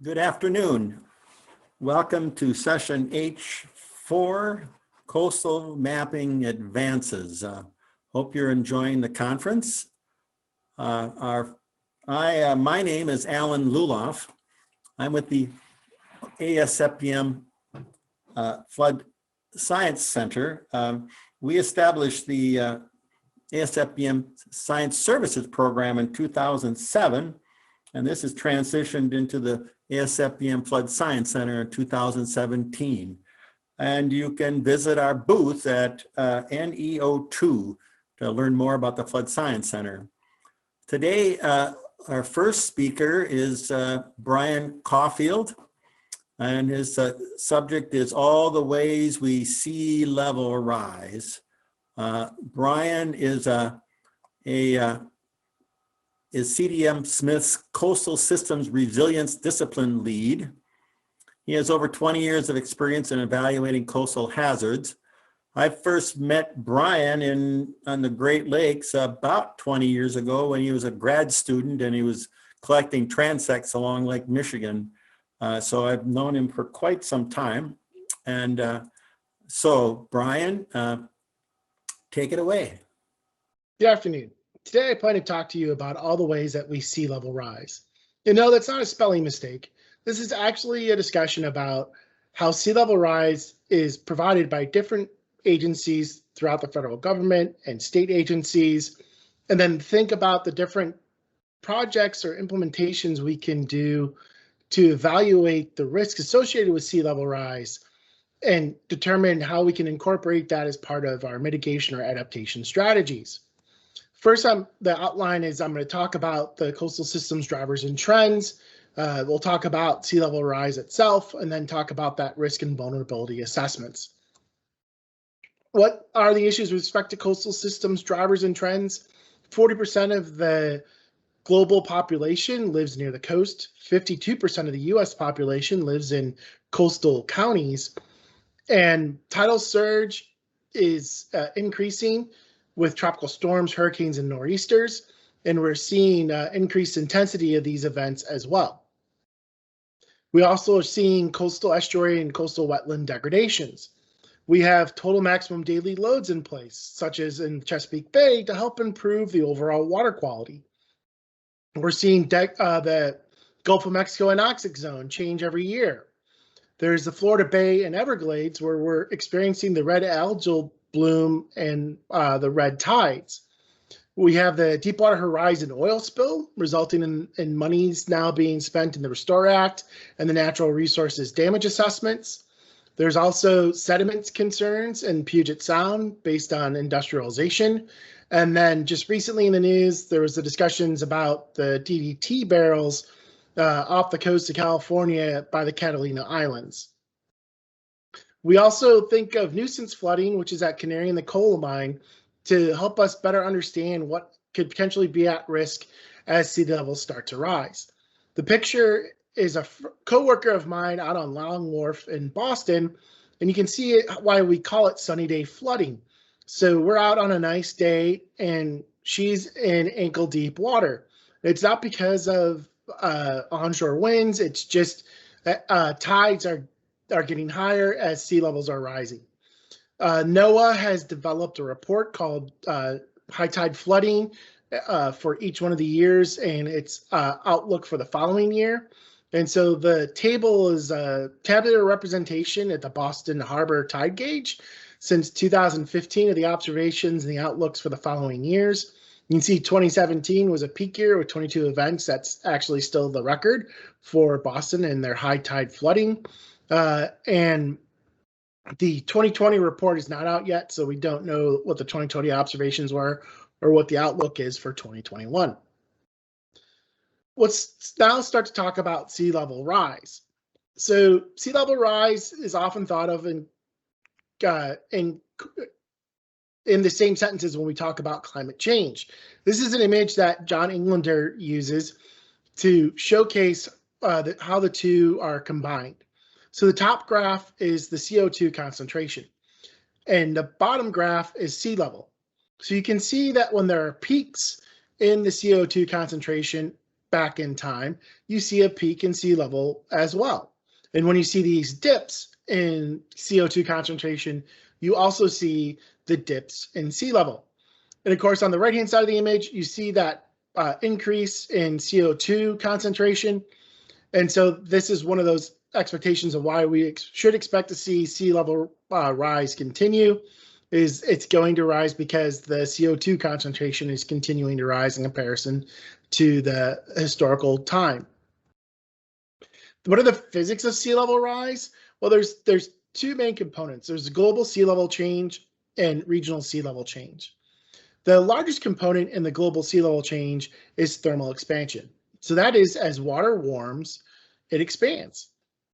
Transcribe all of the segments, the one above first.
Good afternoon. Welcome to session H4, Coastal Mapping Advances. Hope you're enjoying the conference. My name is Alan Luloff. I'm with the ASFPM Flood Science Center. We established the ASFPM Science Services Program in 2007, and this has transitioned into the ASFPM Flood Science Center in 2017. And you can visit our booth at NEO2 to learn more about the Flood Science Center. Today, our first speaker is Brian Caufield, and his subject is all the ways we sea level rise. Brian is CDM Smith's Coastal Systems Resilience Discipline Lead. He has over 20 years of experience in evaluating coastal hazards. I first met Brian on the Great Lakes about 20 years ago when he was a grad student and he was collecting transects along Lake Michigan. So I've known him for quite some time. And so Brian, take it away. Good afternoon. Today, I plan to talk to you about all the ways that we sea level rise. You know, that's not a spelling mistake. This is actually a discussion about how sea level rise is provided by different agencies throughout the federal government and state agencies, and then think about the different projects or implementations we can do to evaluate the risk associated with sea level rise and determine how we can incorporate that as part of our mitigation or adaptation strategies. First, the outline is I'm going to talk about the coastal systems drivers and trends. We'll talk about sea level rise itself, and then talk about that risk and vulnerability assessments. What are the issues with respect to coastal systems drivers and trends? 40% of the global population lives near the coast. 52% of the US population lives in coastal counties. And tidal surge is increasing with tropical storms, hurricanes, and nor'easters, and we're seeing increased intensity of these events as well. We also are seeing coastal estuary and coastal wetland degradations. We have total maximum daily loads in place, such as in Chesapeake Bay, to help improve the overall water quality. We're seeing the Gulf of Mexico anoxic zone change every year. There's the Florida Bay and Everglades, where we're experiencing the red algal bloom and the red tides. We have the Deepwater Horizon oil spill, resulting in monies now being spent in the Restore Act and the natural resources damage assessments. There's also sediments concerns in Puget Sound based on industrialization. And then just recently in the news, there was the discussions about the DDT barrels off the coast of California by the Catalina Islands. We also think of nuisance flooding, which is at Canary and the coal mine, to help us better understand what could potentially be at risk as sea levels start to rise. The picture is a coworker of mine out on Long Wharf in Boston, and you can see why we call it sunny day flooding. So we're out on a nice day and she's in ankle deep water. It's not because of onshore winds, it's just tides are getting higher as sea levels are rising. NOAA has developed a report called high tide flooding for each one of the years and its outlook for the following year. And so the table is a tabular representation at the Boston Harbor tide gauge since 2015 of the observations and the outlooks for the following years. You can see 2017 was a peak year with 22 events. That's actually still the record for Boston and their high tide flooding. And the 2020 report is not out yet, so we don't know what the 2020 observations were or what the outlook is for 2021. Let's now start to talk about sea level rise. So sea level rise is often thought of in the same sentences when we talk about climate change. This is an image that John Englander uses to showcase how the two are combined. So the top graph is the CO2 concentration, and the bottom graph is sea level. So you can see that when there are peaks in the CO2 concentration, back in time, you see a peak in sea level as well. And when you see these dips in CO2 concentration, you also see the dips in sea level. And of course, on the right-hand side of the image, you see that increase in CO2 concentration. And so this is one of those expectations of why we should expect to see sea level rise continue. Is it's going to rise because the CO2 concentration is continuing to rise in comparison to the historical time. What are the physics of sea level rise? Well, there's two main components. There's global sea level change and regional sea level change. The largest component in the global sea level change is thermal expansion. So that is, as water warms, it expands.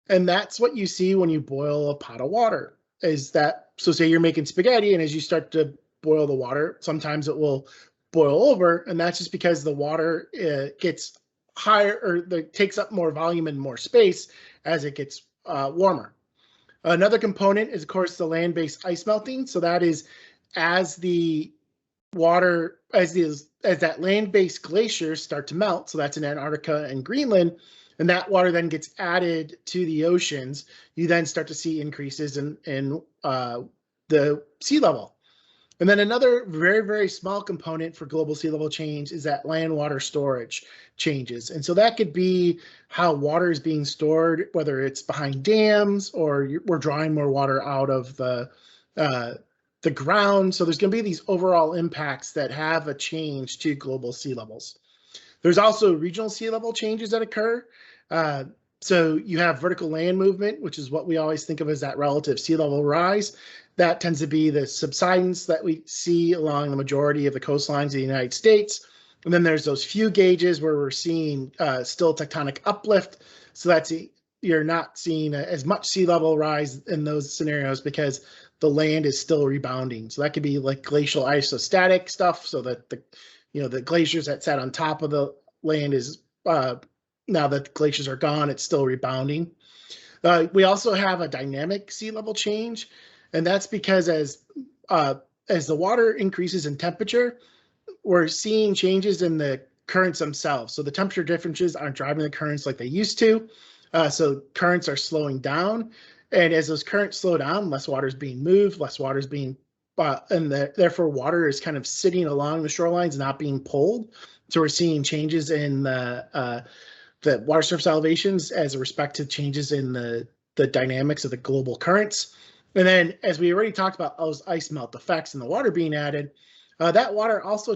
And that's what you see when you boil a pot of water. Is that, so say you're making spaghetti, and as you start to boil the water, sometimes it will boil over, and that's just because the water gets higher, or takes up more volume and more space as it gets warmer. Another component is, of course, the land-based ice melting. So that is, as the water, as that land-based glaciers start to melt, so that's in Antarctica and Greenland, and that water then gets added to the oceans, you then start to see increases in the sea level. And then another very, very small component for global sea level change is that land water storage changes. And so that could be how water is being stored, whether it's behind dams or we're drawing more water out of the ground. So there's going to be these overall impacts that have a change to global sea levels. There's also regional sea level changes that occur. So you have vertical land movement, which is what we always think of as that relative sea level rise. That tends to be the subsidence that we see along the majority of the coastlines of the United States. And then there's those few gauges where we're seeing still tectonic uplift. So that's you're not seeing as much sea level rise in those scenarios because the land is still rebounding. So that could be like glacial isostatic stuff, so that the glaciers that sat on top of the land is now that the glaciers are gone, it's still rebounding. We also have a dynamic sea level change, and that's because as the water increases in temperature, we're seeing changes in the currents themselves. So the temperature differences aren't driving the currents like they used to. So currents are slowing down, and as those currents slow down, less water is being moved, less water is being, and therefore water is kind of sitting along the shorelines, not being pulled. So we're seeing changes in the water surface elevations as a respect to changes in the dynamics of the global currents. And then, as we already talked about those ice melt effects and the water being added, that water also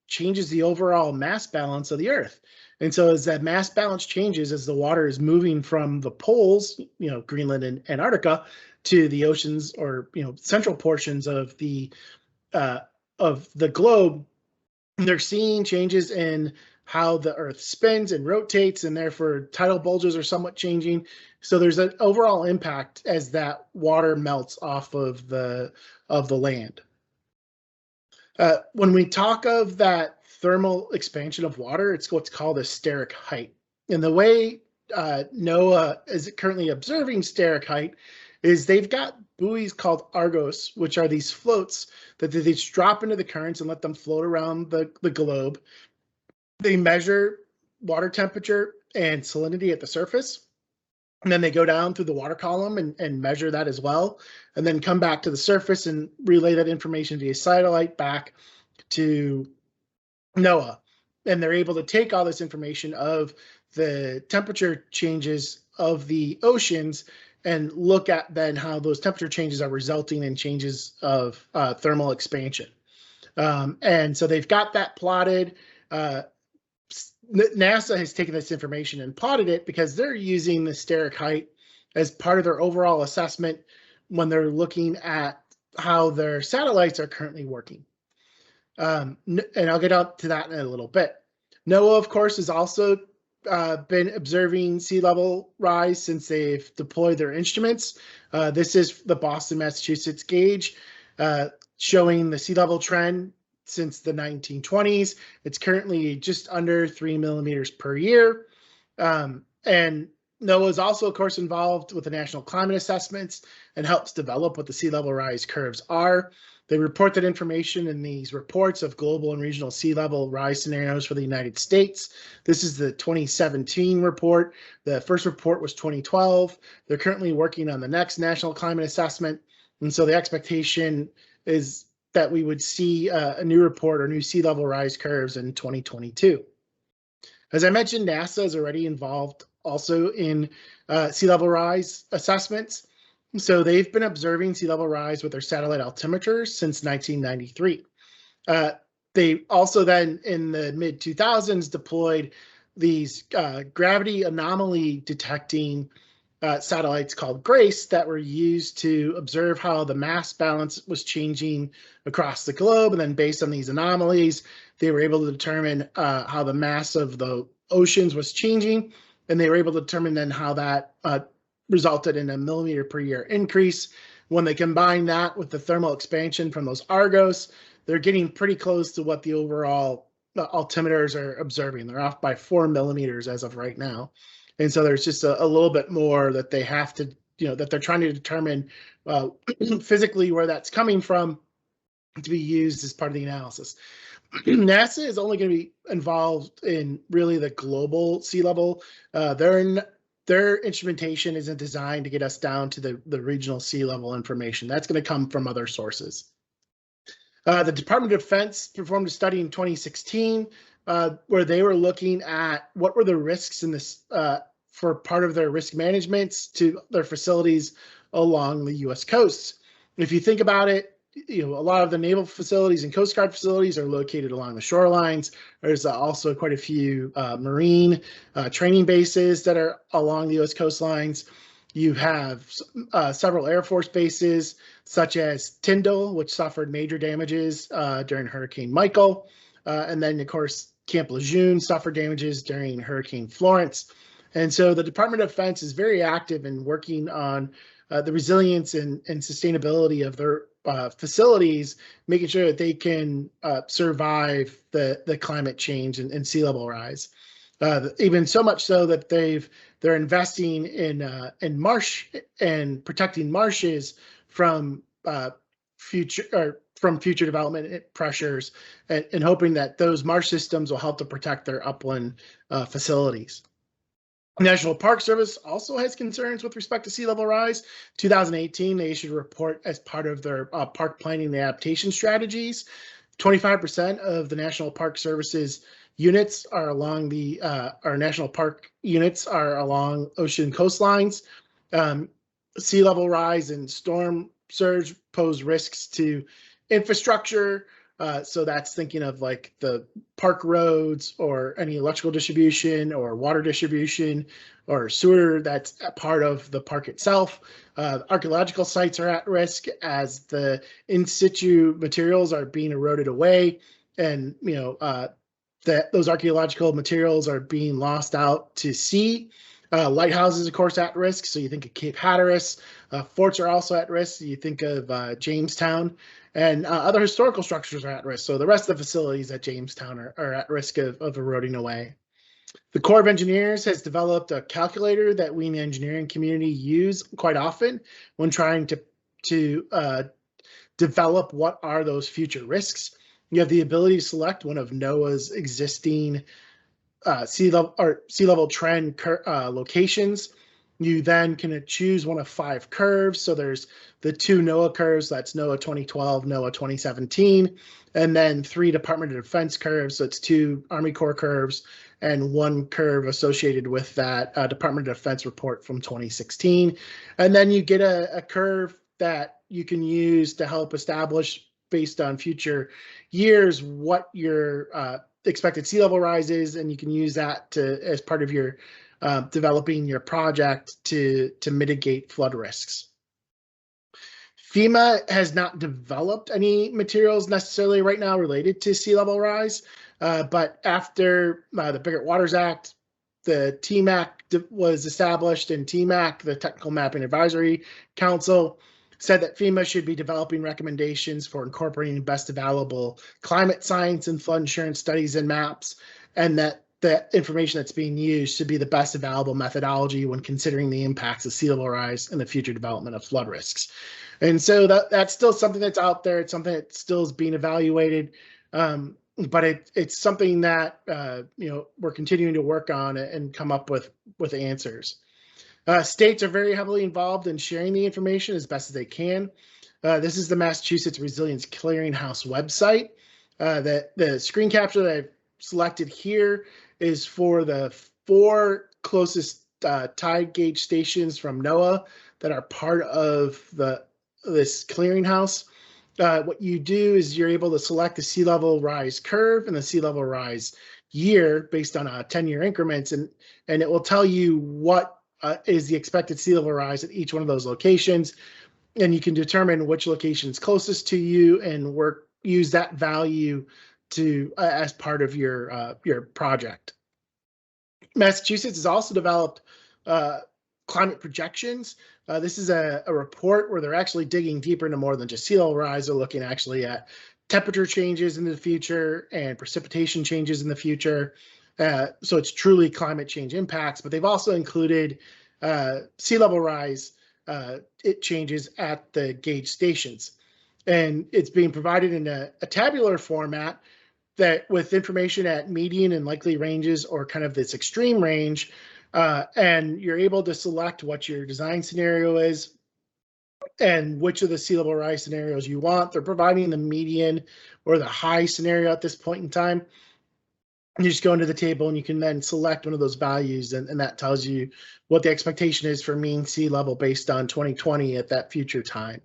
changes the overall mass balance of the Earth. And so as that mass balance changes, as the water is moving from the poles, Greenland and Antarctica, to the oceans or central portions of the globe, they're seeing changes in how the Earth spins and rotates, and therefore tidal bulges are somewhat changing. So there's an overall impact as that water melts off of the land. When we talk of that thermal expansion of water, it's what's called a steric height. And the way NOAA is currently observing steric height is they've got buoys called Argos, which are these floats that they just drop into the currents and let them float around the globe. They measure water temperature and salinity at the surface, and then they go down through the water column and measure that as well, and then come back to the surface and relay that information via satellite back to NOAA. And they're able to take all this information of the temperature changes of the oceans and look at then how those temperature changes are resulting in changes of thermal expansion. And so they've got that plotted. NASA has taken this information and plotted it because they're using the steric height as part of their overall assessment when they're looking at how their satellites are currently working. And I'll get up to that in a little bit. NOAA, of course, has also been observing sea level rise since they've deployed their instruments. This is the Boston, Massachusetts gauge showing the sea level trend since the 1920s. It's currently just under 3 millimeters per year. And NOAA is also, of course, involved with the national climate assessments and helps develop what the sea level rise curves are. They report that information in these reports of global and regional sea level rise scenarios for the United States. This is the 2017 report. The first report was 2012. They're currently working on the next national climate assessment. And so the expectation is that we would see a new report or new sea level rise curves in 2022. As I mentioned, NASA is already involved also in sea level rise assessments. So they've been observing sea level rise with their satellite altimeters since 1993. They also then in the mid 2000s deployed these gravity anomaly detecting satellites called GRACE that were used to observe how the mass balance was changing across the globe. And then based on these anomalies, they were able to determine how the mass of the oceans was changing. And they were able to determine then how that resulted in a millimeter per year increase. When they combine that with the thermal expansion from those Argos, they're getting pretty close to what the overall altimeters are observing. They're off by 4 millimeters as of right now. And so there's just a little bit more that they have to, that they're trying to determine physically where that's coming from to be used as part of the analysis. NASA is only going to be involved in really the global sea level. Their instrumentation isn't designed to get us down to the regional sea level information. That's going to come from other sources. The Department of Defense performed a study in 2016 where they were looking at what were the risks in this for part of their risk management to their facilities along the U.S. coasts. If you think about it, a lot of the naval facilities and Coast Guard facilities are located along the shorelines. There's also quite a few marine training bases that are along the U.S. coastlines. You have several Air Force bases, such as Tyndall, which suffered major damages during Hurricane Michael. And then, of course, Camp Lejeune suffered damages during Hurricane Florence. And so the Department of Defense is very active in working on the resilience and sustainability of their facilities, making sure that they can survive the climate change and sea level rise. Even so much so that they're investing in marsh and protecting marshes from future development pressures, and hoping that those marsh systems will help to protect their upland facilities. National Park Service also has concerns with respect to sea level rise. 2018, they issued a report as part of their park planning and adaptation strategies. 25% of the National Park Service's units are along our national park units are along ocean coastlines. Sea level rise and storm surge pose risks to infrastructure. So that's thinking of like the park roads or any electrical distribution or water distribution or sewer that's a part of the park itself. Archaeological sites are at risk as the in situ materials are being eroded away, and those archaeological materials are being lost out to sea. Lighthouses, of course, at risk. So you think of Cape Hatteras. Forts are also at risk. You think of Jamestown. And other historical structures are at risk. So the rest of the facilities at Jamestown are at risk of eroding away. The Corps of Engineers has developed a calculator that we in the engineering community use quite often when trying to develop what are those future risks. You have the ability to select one of NOAA's existing sea level trend locations. You then can choose one of 5 curves. So there's the 2 NOAA curves, that's NOAA 2012, NOAA 2017, and then 3 Department of Defense curves. So it's 2 Army Corps curves and 1 curve associated with that Department of Defense report from 2016. And then you get a curve that you can use to help establish, based on future years, what your expected sea level rise is, and you can use that as part of your developing your project to mitigate flood risks. FEMA has not developed any materials necessarily right now related to sea level rise, but after the Bigger Waters Act, the TMAC was established, and TMAC, the Technical Mapping Advisory Council, said that FEMA should be developing recommendations for incorporating best available climate science and flood insurance studies and maps, and that the information that's being used should be the best available methodology when considering the impacts of sea level rise and the future development of flood risks. And so that's still something that's out there. It's something that still is being evaluated, but it's something that we're continuing to work on and come up with answers. States are very heavily involved in sharing the information as best as they can. This is the Massachusetts Resilience Clearinghouse website. The screen capture that I've selected here is for the 4 closest tide gauge stations from NOAA that are part of this clearinghouse. What you do is you're able to select the sea level rise curve and the sea level rise year based on 10-year increments, and it will tell you what is the expected sea level rise at each one of those locations, and you can determine which location is closest to you and use that value to as part of your project. Massachusetts has also developed climate projections. This is a report where they're actually digging deeper into more than just sea level rise. They're looking actually at temperature changes in the future and precipitation changes in the future. So it's truly climate change impacts, but they've also included sea level rise it changes at the gauge stations. And it's being provided in a tabular format that with information at median and likely ranges or kind of this extreme range, and you're able to select what your design scenario is and which of the sea level rise scenarios you want. They're providing the median or the high scenario at this point in time. You just go into the table and you can then select one of those values, and that tells you what the expectation is for mean sea level based on 2020 at that future time.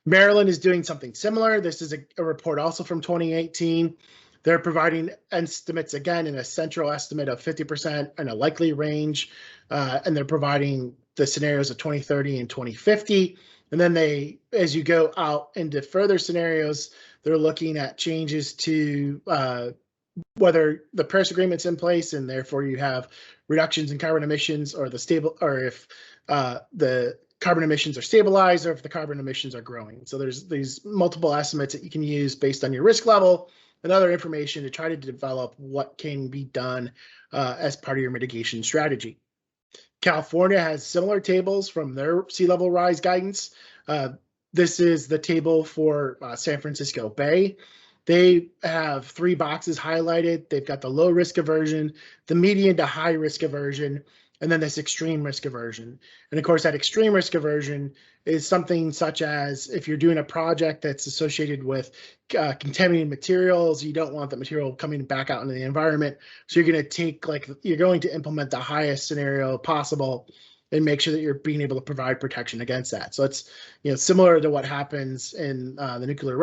Maryland is doing something similar. This is a report also from 2018. They're providing estimates again in a central estimate of 50% and a likely range, and they're providing the scenarios of 2030 and 2050. And then as you go out into further scenarios, they're looking at changes to whether the Paris Agreement's in place and therefore you have reductions in carbon emissions, or if the carbon emissions are stabilized, or if the carbon emissions are growing. So there's these multiple estimates that you can use based on your risk level and other information to try to develop what can be done as part of your mitigation strategy. California has similar tables from their sea level rise guidance. This is the table for San Francisco Bay. They have 3 boxes highlighted. They've got the low risk aversion, the medium to high risk aversion, and then this extreme risk aversion. And of course, that extreme risk aversion is something such as if you're doing a project that's associated with contaminated materials, you don't want the material coming back out into the environment. So you're going to implement the highest scenario possible and make sure that you're being able to provide protection against that. So it's similar to what happens in the Nuclear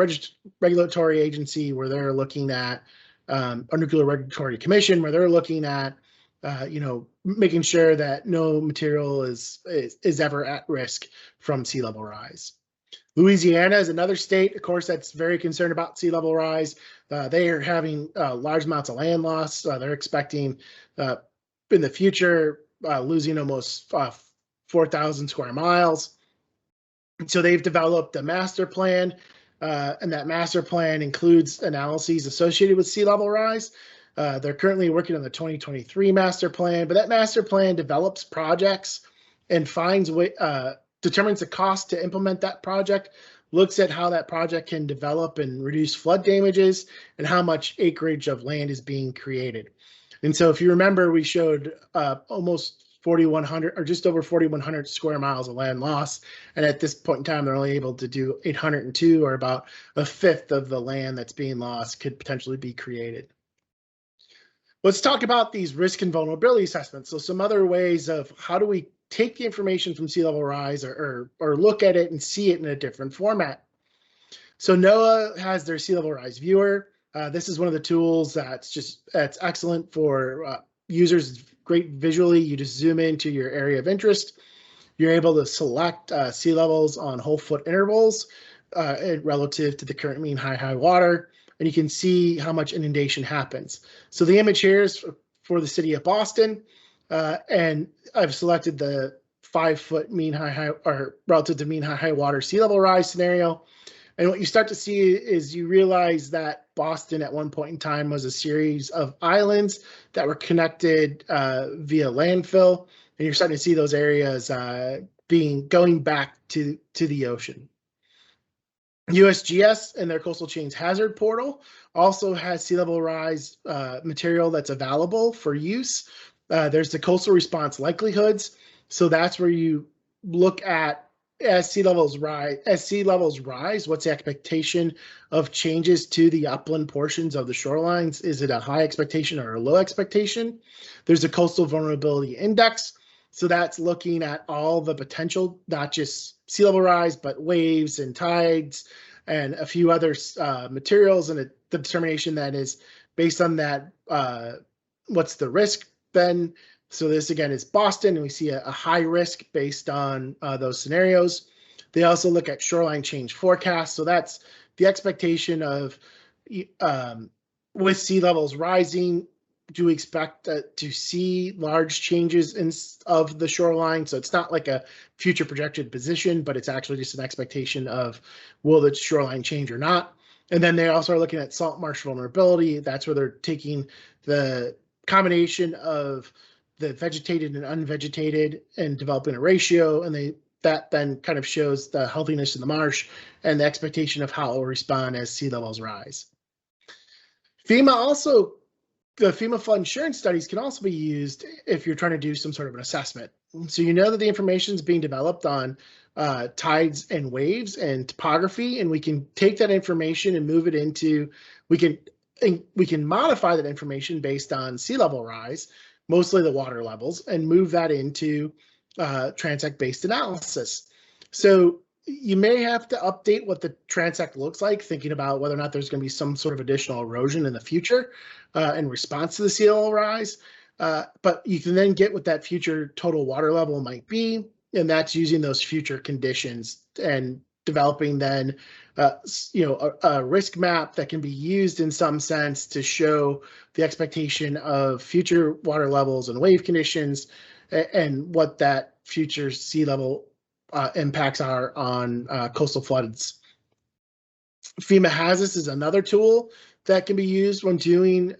Regulatory Agency, where they're looking at, or Nuclear Regulatory Commission, where they're looking at making sure that no material is ever at risk from sea level rise. Louisiana is another state, of course, that's very concerned about sea level rise. They are having large amounts of land loss. They're expecting in the future losing almost 4,000 square miles. So they've developed a master plan, and that master plan includes analyses associated with sea level rise. They're currently working on the 2023 master plan, but that master plan develops projects and determines the cost to implement that project, looks at how that project can develop and reduce flood damages, and how much acreage of land is being created. And so if you remember, we showed almost 4,100 or just over 4,100 square miles of land loss. And at this point in time, they're only able to do 802, or about a fifth of the land that's being lost could potentially be created. Let's talk about these risk and vulnerability assessments. So some other ways of how do we take the information from sea level rise or look at it and see it in a different format. So NOAA has their sea level rise viewer. This is one of the tools that's excellent for users. It's great visually. You just zoom into your area of interest. You're able to select sea levels on whole foot intervals relative to the current mean high water, and you can see how much inundation happens. So the image here is for the city of Boston, and I've selected the 5 foot mean high or relative to mean high water sea level rise scenario. And what you start to see is you realize that Boston at one point in time was a series of islands that were connected via landfill, and you're starting to see those areas going back to the ocean. USGS and their Coastal Change Hazard Portal also has sea level rise material that's available for use. There's the coastal response likelihoods. So that's where you look at as sea levels rise, what's the expectation of changes to the upland portions of the shorelines? Is it a high expectation or a low expectation? There's a coastal vulnerability index. So that's looking at all the potential, not just sea level rise, but waves and tides and a few other materials, and the determination that is based on that, what's the risk then? So this again is Boston, and we see a high risk based on those scenarios. They also look at shoreline change forecast. So that's the expectation of with sea levels rising, do we expect to see large changes of the shoreline? So it's not like a future projected position, but it's actually just an expectation of will the shoreline change or not. And then they also are looking at salt marsh vulnerability. That's where they're taking the combination of the vegetated and unvegetated and developing a ratio, and that then kind of shows the healthiness of the marsh and the expectation of how it will respond as sea levels rise. The FEMA flood insurance studies can also be used if you're trying to do some sort of an assessment. So you know that the information is being developed on tides and waves and topography, and we can take that information and move it into, we can modify that information based on sea level rise, mostly the water levels, and move that into transect-based analysis. So you may have to update what the transect looks like, thinking about whether or not there's going to be some sort of additional erosion in the future in response to the sea level rise. But you can then get what that future total water level might be, and that's using those future conditions and developing then a risk map that can be used in some sense to show the expectation of future water levels and wave conditions and what that future sea level impacts are on coastal floods. FEMA HAZUS is another tool that can be used when doing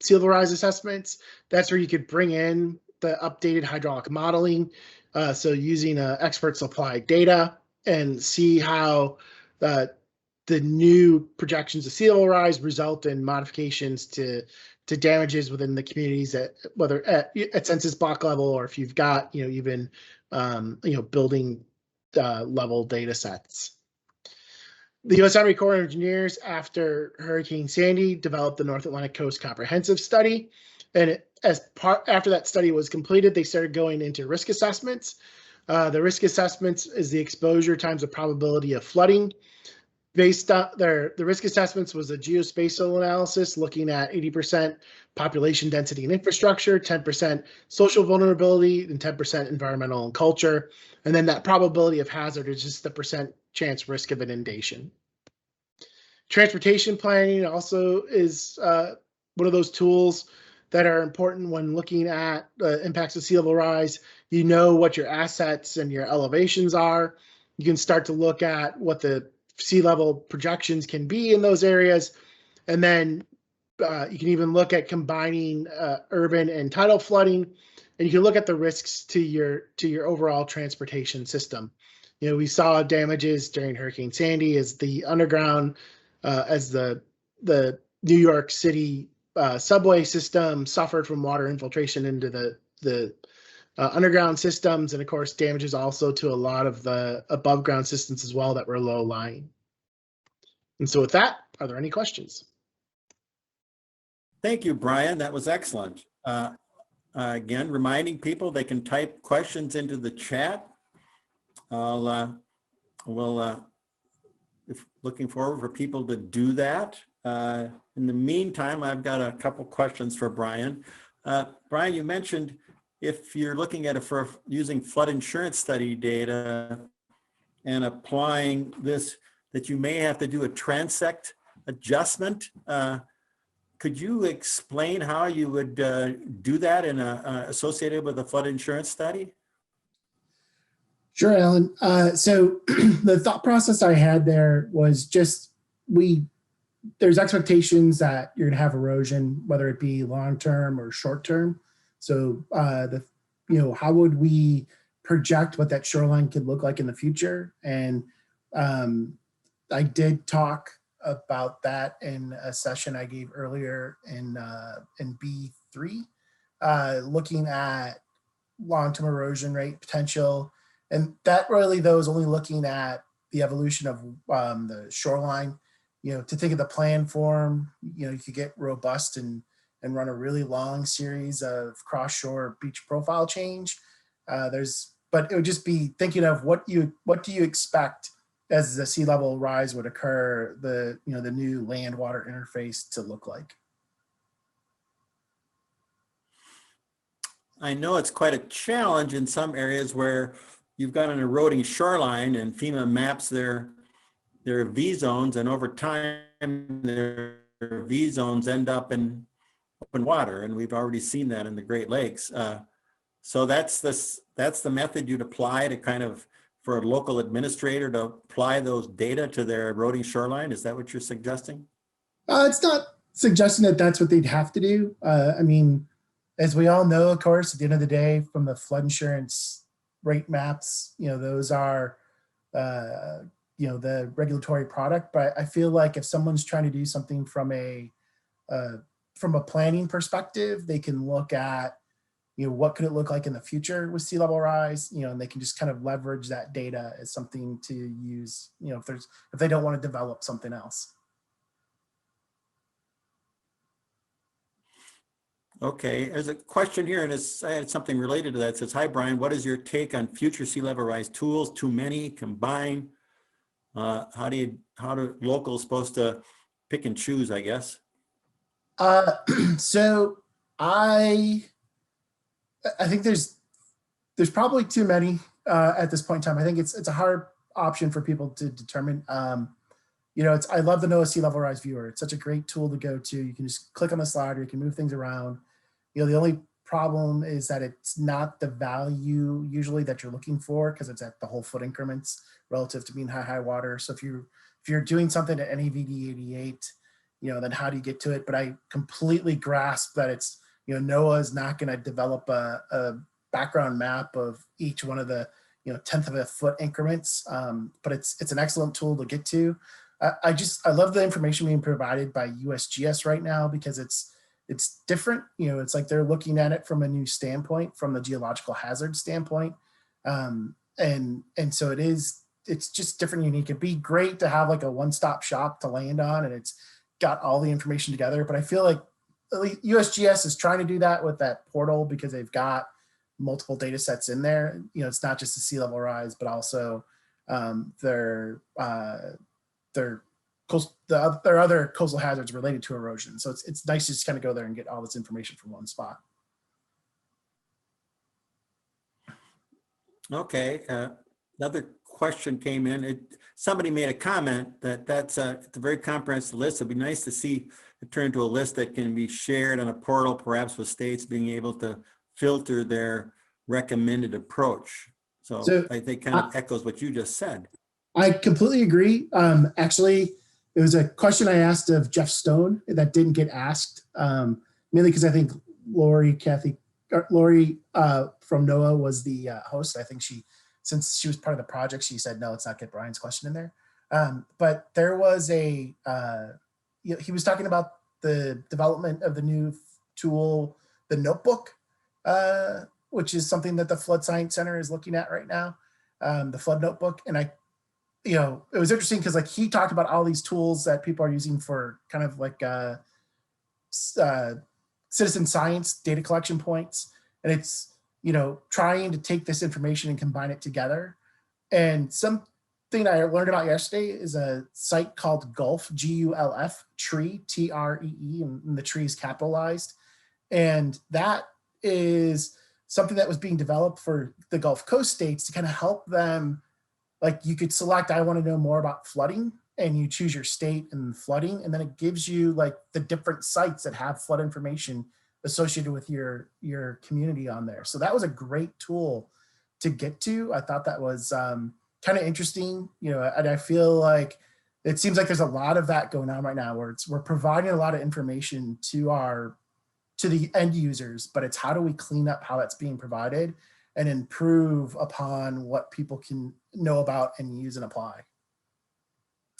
sea level rise assessments. That's where you could bring in the updated hydraulic modeling. So using expert supplied data and see how the new projections of sea level rise result in modifications to damages within the communities, whether at census block level or if you've got even building level data sets. The U.S. Army Corps of Engineers, after Hurricane Sandy, developed the North Atlantic Coast Comprehensive Study, and after that study was completed, they started going into risk assessments. The risk assessments is the exposure times the probability of flooding. Based on the risk assessments was a geospatial analysis looking at 80% population density and infrastructure, 10% social vulnerability, and 10% environmental and culture. And then that probability of hazard is just the percent chance risk of inundation. Transportation planning also is one of those tools that are important when looking at the impacts of sea level rise. You know what your assets and your elevations are. You can start to look at what the sea level projections can be in those areas. And then you can even look at combining urban and tidal flooding, and you can look at the risks to your overall transportation system. We saw damages during Hurricane Sandy as the underground, as the New York City subway system suffered from water infiltration into the underground systems, and of course damages also to a lot of the above ground systems as well that were low lying. And so with that, are there any questions? Thank you, Brian. That was excellent. Again, reminding people they can type questions into the chat. Looking forward for people to do that. In the meantime, I've got a couple questions for Brian. Brian, you mentioned if you're looking at it for using flood insurance study data and applying this, that you may have to do a transect adjustment. Could you explain how you would do that in associated with a flood insurance study? Sure, Alan. So the thought process I had there was just we there's expectations that you're going to have erosion, whether it be long-term or short-term. So how would we project what that shoreline could look like in the future? And I did talk about that in a session I gave earlier in B3, looking at long-term erosion rate potential. And that really, though, is only looking at the evolution of the shoreline. To think of the plan form, you could get robust and run a really long series of cross-shore beach profile change. But it would just be thinking of what do you expect as the sea level rise would occur, the new land water interface to look like. I know it's quite a challenge in some areas where you've got an eroding shoreline and FEMA maps their V zones, and over time their V zones end up in open water, and we've already seen that in the Great Lakes. So that's the method you'd apply to kind of, for a local administrator to apply those data to their eroding shoreline. Is that what you're suggesting? It's not suggesting that that's what they'd have to do. I mean, as we all know, of course, at the end of the day, from the flood insurance rate maps, those are, the regulatory product. But I feel like if someone's trying to do something from a planning perspective, they can look at, what could it look like in the future with sea level rise, and they can just kind of leverage that data as something to use, if they don't want to develop something else. Okay, there's a question here, and I had something related to that. It says, hi, Brian, what is your take on future sea level rise tools? Too many, combine? How do locals supposed to pick and choose, I guess? So I think there's probably too many at this point in time. I think it's a hard option for people to determine. I love the NOAA Sea Level Rise Viewer. It's such a great tool to go to. You can just click on the slider, you can move things around. The only problem is that it's not the value usually that you're looking for, because it's at the whole foot increments relative to being high water. So if you're doing something at NAVD 88, then how do you get to it? But I completely grasp that it's, NOAA is not going to develop a background map of each one of the, 10th of a foot increments. But it's an excellent tool to get to. I love the information being provided by USGS right now, because it's different. It's like they're looking at it from a new standpoint, from the geological hazard standpoint. And so it's just different, unique. It'd be great to have like a one-stop shop to land on, and it's got all the information together. But I feel like USGS is trying to do that with that portal, because they've got multiple data sets in there. It's not just the sea level rise, but also their other coastal hazards related to erosion. So it's nice to just kind of go there and get all this information from one spot. Okay, another question came in. Somebody made a comment that it's a very comprehensive list. It'd be nice to see it turn into a list that can be shared on a portal, perhaps with states being able to filter their recommended approach. So I think kind of echoes what you just said. I completely agree. Actually, it was a question I asked of Jeff Stone that didn't get asked, mainly because I think Lori from NOAA was the host. I think since she was part of the project, she said, no, let's not get Brian's question in there. But there was he was talking about the development of the new tool, the notebook, which is something that the Flood Science Center is looking at right now, the flood notebook. And it was interesting because like he talked about all these tools that people are using for kind of like citizen science data collection points. And it's, trying to take this information and combine it together. And something I learned about yesterday is a site called Gulf, Gulf, Tree, TREE, and the tree is capitalized. And that is something that was being developed for the Gulf Coast states to kind of help them. Like you could select, I want to know more about flooding, and you choose your state and flooding. And then it gives you like the different sites that have flood information associated with your community on there. So that was a great tool to get to. I thought that was kind of interesting, and I feel like it seems like there's a lot of that going on right now where we're providing a lot of information to the end users, but it's how do we clean up how that's being provided and improve upon what people can know about and use and apply.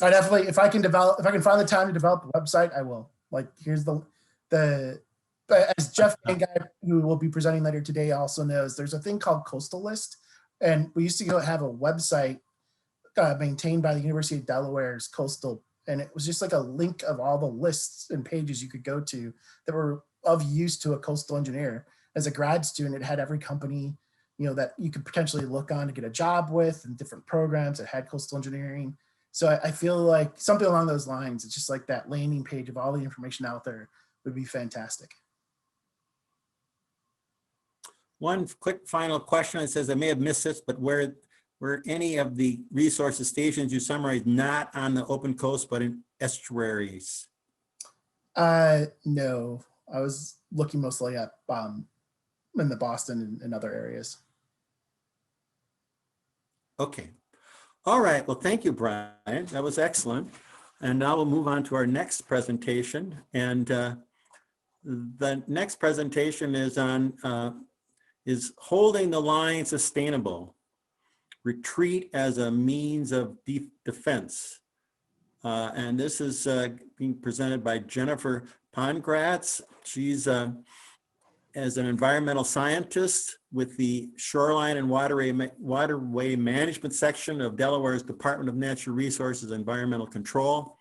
I definitely, if I can find the time to develop a website, I will. Like, here's but as Jeff Gangai, who will be presenting later today, also knows, there's a thing called Coastal List, and we used to have a website maintained by the University of Delaware's Coastal, and it was just like a link of all the lists and pages you could go to that were of use to a coastal engineer. As a grad student, it had every company, that you could potentially look on to get a job with, and different programs that had coastal engineering. So I feel like something along those lines, it's just like that landing page of all the information out there would be fantastic. One quick final question. It says, I may have missed this, but were any of the resources stations you summarized not on the open coast, but in estuaries? No, I was looking mostly at in the Boston and other areas. Okay. All right. Well, thank you, Brian. That was excellent. And now we'll move on to our next presentation. And the next presentation is Holding the Line Sustainable, Retreat as a Means of Defense. And this is being presented by Jennifer Pongratz. She's as an environmental scientist with the Shoreline and Waterway Management section of Delaware's Department of Natural Resources and Environmental Control,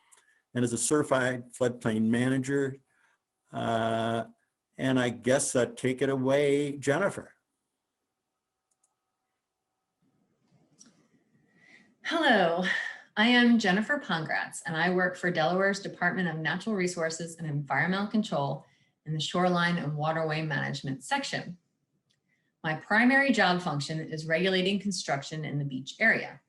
and is a certified floodplain manager. And I guess take it away, Jennifer. Hello, I am Jennifer Pongratz, and I work for Delaware's Department of Natural Resources and Environmental Control in the Shoreline and Waterway Management section. My primary job function is regulating construction in the beach area.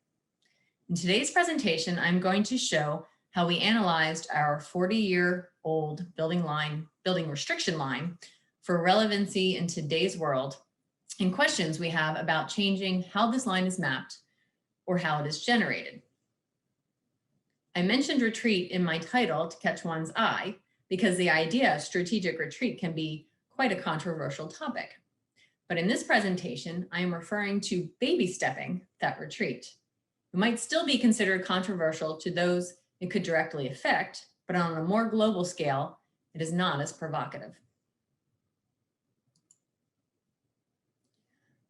In today's presentation, I'm going to show how we analyzed our 40-year-old building restriction line for relevancy in today's world and questions we have about changing how this line is mapped or how it is generated. I mentioned retreat in my title to catch one's eye because the idea of strategic retreat can be quite a controversial topic. But in this presentation, I am referring to baby stepping that retreat. It might still be considered controversial to those it could directly affect, but on a more global scale, it is not as provocative.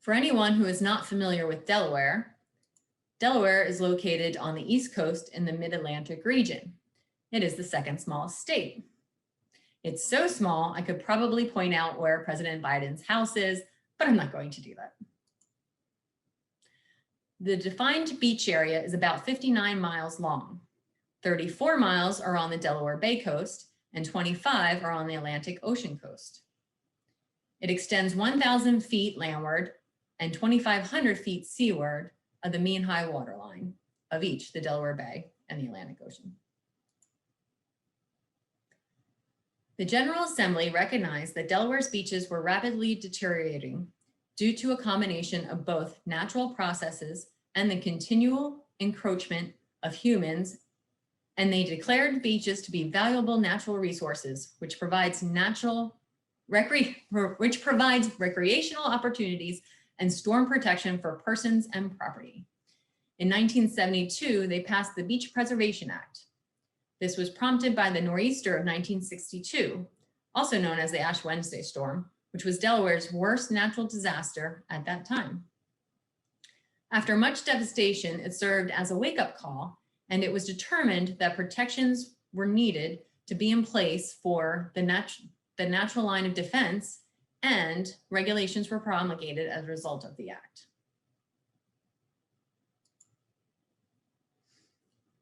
For anyone who is not familiar with Delaware, Delaware is located on the East Coast in the Mid-Atlantic region. It is the second smallest state. It's so small, I could probably point out where President Biden's house is, but I'm not going to do that. The defined beach area is about 59 miles long. 34 miles are on the Delaware Bay coast and 25 are on the Atlantic Ocean coast. It extends 1,000 feet landward and 2,500 feet seaward of the mean high water line of each, the Delaware Bay and the Atlantic Ocean. The General Assembly recognized that Delaware's beaches were rapidly deteriorating due to a combination of both natural processes and the continual encroachment of humans, and they declared beaches to be valuable natural resources, which provides recreational opportunities and storm protection for persons and property. In 1972, they passed the Beach Preservation Act. This was prompted by the nor'easter of 1962, also known as the Ash Wednesday storm, which was Delaware's worst natural disaster at that time. After much devastation, it served as a wake-up call, and it was determined that protections were needed to be in place for the natural line of defense, and regulations were promulgated as a result of the act.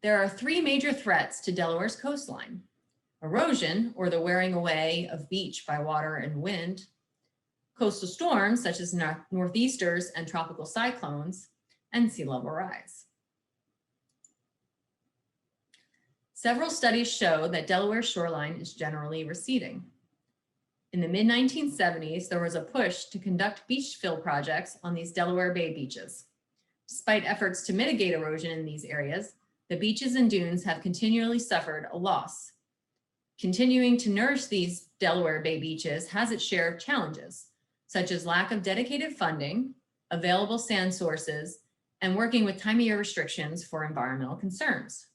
There are three major threats to Delaware's coastline: erosion, or the wearing away of beach by water and wind, coastal storms such as northeasters and tropical cyclones, and sea level rise. Several studies show that Delaware's shoreline is generally receding. In the mid-1970s, there was a push to conduct beach fill projects on these Delaware Bay beaches. Despite efforts to mitigate erosion in these areas, the beaches and dunes have continually suffered a loss. Continuing to nourish these Delaware Bay beaches has its share of challenges, such as lack of dedicated funding, available sand sources, and working with time of year restrictions for environmental concerns.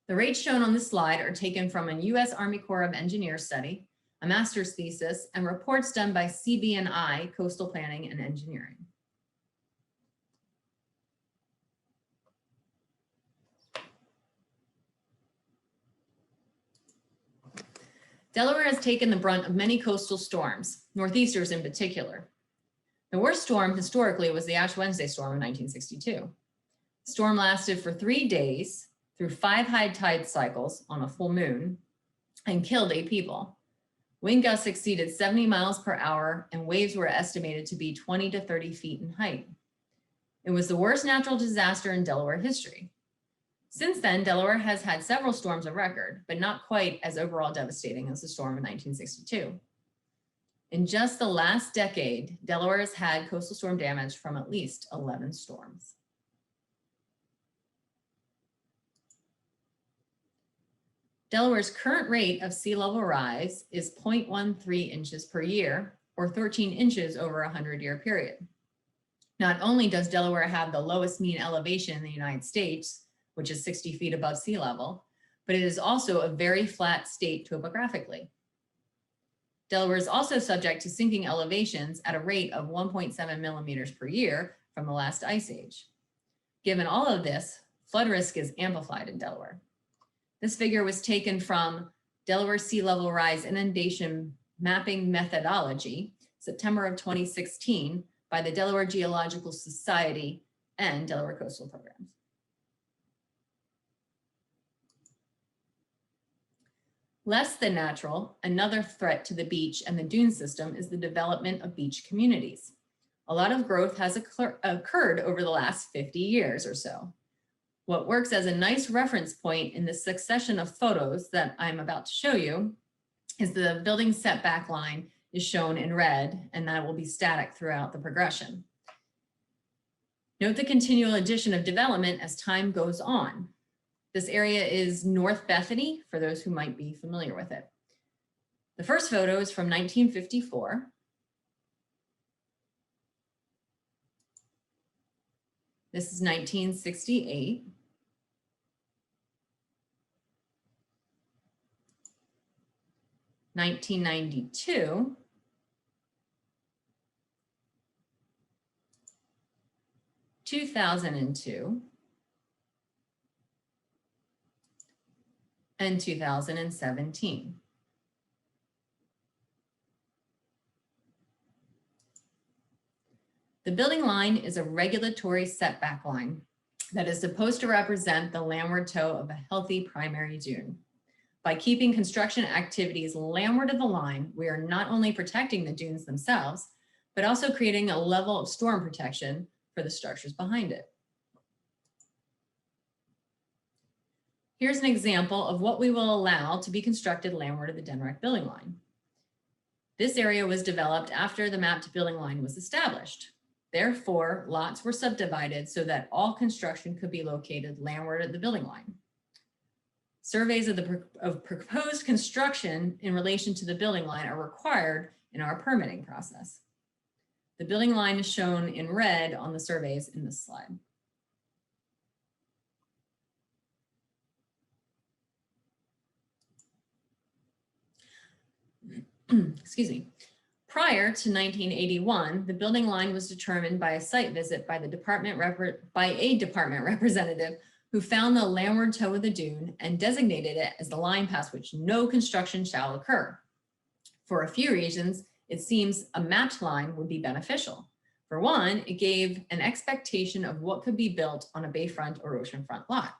The rates shown on this slide are taken from a U.S. Army Corps of Engineers study, a master's thesis, and reports done by CB&I, Coastal Planning and Engineering. Delaware has taken the brunt of many coastal storms, northeasters in particular. The worst storm historically was the Ash Wednesday storm in 1962. The storm lasted for 3 days through 5 high tide cycles on a full moon and killed 8 people. Wind gusts exceeded 70 miles per hour and waves were estimated to be 20 to 30 feet in height. It was the worst natural disaster in Delaware history. Since then, Delaware has had several storms of record, but not quite as overall devastating as the storm in 1962. In just the last decade, Delaware has had coastal storm damage from at least 11 storms. Delaware's current rate of sea level rise is 0.13 inches per year, or 13 inches over a 100-year period. Not only does Delaware have the lowest mean elevation in the United States, which is 60 feet above sea level, but it is also a very flat state topographically. Delaware is also subject to sinking elevations at a rate of 1.7 millimeters per year from the last ice age. Given all of this, flood risk is amplified in Delaware. This figure was taken from Delaware Sea Level Rise Inundation Mapping Methodology, September of 2016, by the Delaware Geological Society and Delaware Coastal Programs. Less than natural, another threat to the beach and the dune system is the development of beach communities. A lot of growth has occurred over the last 50 years or so. What works as a nice reference point in the succession of photos that I'm about to show you is the building setback line is shown in red, and that will be static throughout the progression. Note the continual addition of development as time goes on. This area is North Bethany, for those who might be familiar with it. The first photo is from 1954. This is 1968. (1992). 2002. And 2017. The building line is a regulatory setback line that is supposed to represent the landward toe of a healthy primary dune. By keeping construction activities landward of the line, we are not only protecting the dunes themselves, but also creating a level of storm protection for the structures behind it. Here's an example of what we will allow to be constructed landward of the Denmark building line. This area was developed after the mapped building line was established. Therefore, lots were subdivided so that all construction could be located landward of the building line. Surveys of proposed construction in relation to the building line are required in our permitting process. The building line is shown in red on the surveys in this slide. Excuse me. Prior to 1981, the building line was determined by a site visit by a department representative who found the landward toe of the dune and designated it as the line past which no construction shall occur. For a few reasons, it seems a mapped line would be beneficial. For one, it gave an expectation of what could be built on a bayfront or oceanfront lot.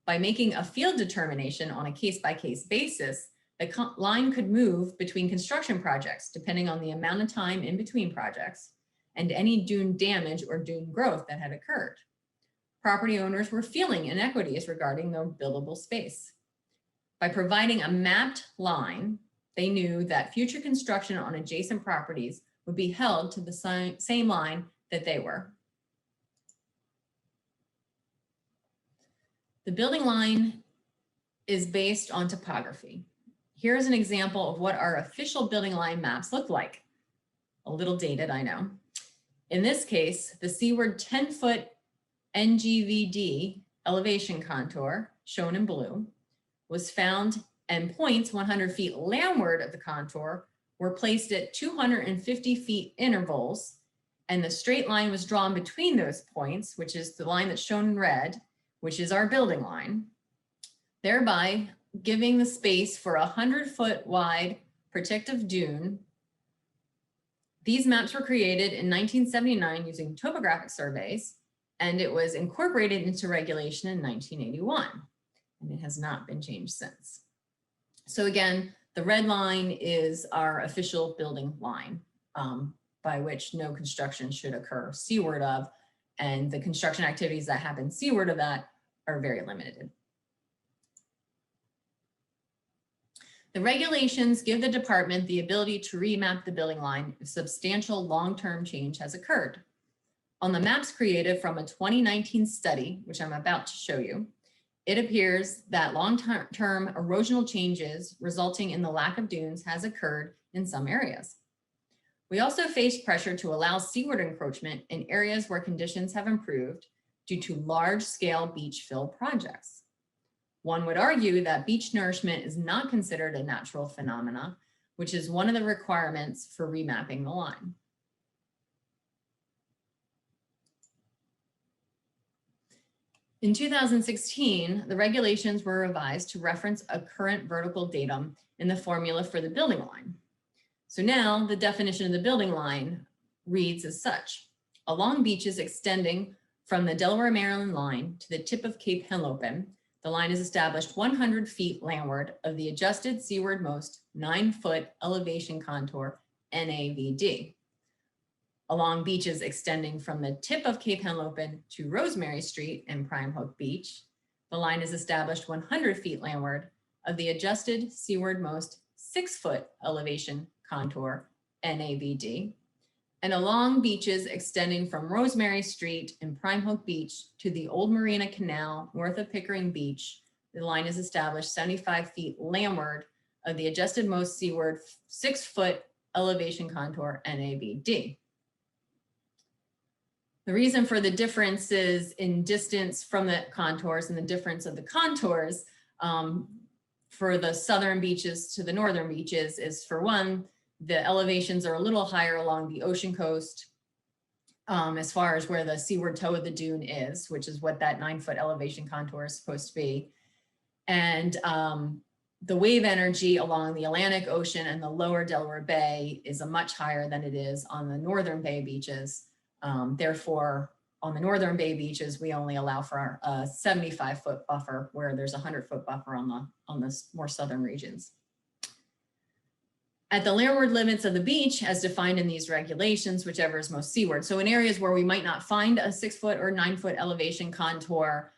By making a field determination on a case-by-case basis, the line could move between construction projects depending on the amount of time in between projects and any dune damage or dune growth that had occurred. Property owners were feeling inequities regarding their buildable space. By providing a mapped line, they knew that future construction on adjacent properties would be held to the same line that they were. The building line is based on topography. Here's an example of what our official building line maps look like. A little dated, I know. In this case, the seaward 10-foot NGVD elevation contour, shown in blue, was found, and points 100 feet landward of the contour were placed at 250 feet intervals, and the straight line was drawn between those points, which is the line that's shown in red, which is our building line, thereby giving the space for a 100-foot wide protective dune. These maps were created in 1979 using topographic surveys, and it was incorporated into regulation in 1981, and it has not been changed since. So again, the red line is our official building line, by which no construction should occur seaward of, and the construction activities that happen seaward of that are very limited. The regulations give the department the ability to remap the building line if substantial long-term change has occurred. On the maps created from a 2019 study, which I'm about to show you, it appears that long-term erosional changes resulting in the lack of dunes has occurred in some areas. We also face pressure to allow seaward encroachment in areas where conditions have improved due to large-scale beach fill projects. One would argue that beach nourishment is not considered a natural phenomena, which is one of the requirements for remapping the line. In 2016, the regulations were revised to reference a current vertical datum in the formula for the building line. So now the definition of the building line reads as such: along beaches extending from the Delaware-Maryland line to the tip of Cape Henlopen, the line is established 100 feet landward of the adjusted seawardmost 9-foot elevation contour, NAVD. Along beaches extending from the tip of Cape Henlopen to Rosemary Street and Prime Hook Beach, the line is established 100 feet landward of the adjusted seawardmost 6-foot elevation contour, NAVD. And along beaches extending from Rosemary Street and Prime Hook Beach to the Old Marina Canal north of Pickering Beach, the line is established 75 feet landward of the adjusted most seaward 6-foot elevation contour, NAVD. The reason for the differences in distance from the contours and the difference of the contours for the southern beaches to the northern beaches is, for one, the elevations are a little higher along the ocean coast as far as where the seaward toe of the dune is, which is what that 9-foot elevation contour is supposed to be. And the wave energy along the Atlantic Ocean and the lower Delaware Bay is a much higher than it is on the northern Bay beaches. Therefore, on the northern Bay beaches, we only allow for a 75-foot buffer, where there's a 100-foot buffer on the more southern regions. At the landward limits of the beach, as defined in these regulations, whichever is most seaward. So in areas where we might not find a 6-foot or 9-foot elevation contour,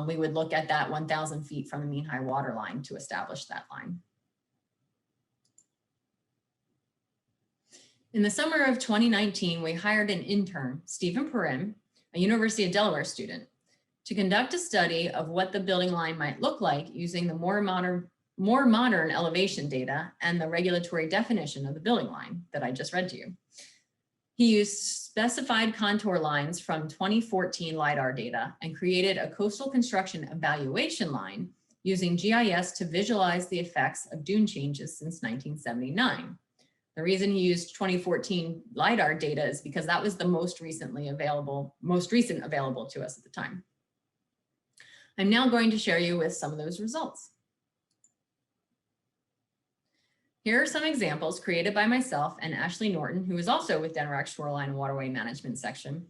we would look at that 1,000 feet from the mean high water line to establish that line. In the summer of 2019, we hired an intern, Stephen Perrin, a University of Delaware student, to conduct a study of what the building line might look like using the more modern elevation data and the regulatory definition of the building line that I just read to you. He used specified contour lines from 2014 LIDAR data and created a coastal construction evaluation line using GIS to visualize the effects of dune changes since 1979. The reason he used 2014 LIDAR data is because that was the most recent available to us at the time. I'm now going to share you with some of those results. Here are some examples created by myself and Ashley Norton, who is also with Denmark Shoreline and Waterway Management section,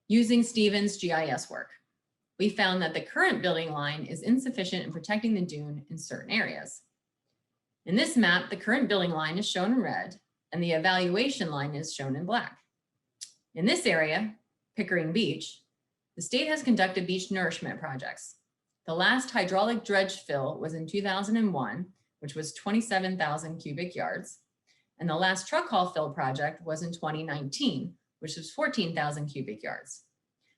using Stephen's GIS work. We found that the current building line is insufficient in protecting the dune in certain areas. In this map, the current building line is shown in red and the evaluation line is shown in black. In this area, Pickering Beach, the state has conducted beach nourishment projects. The last hydraulic dredge fill was in 2001, which was 27,000 cubic yards. And the last truck haul fill project was in 2019, which was 14,000 cubic yards.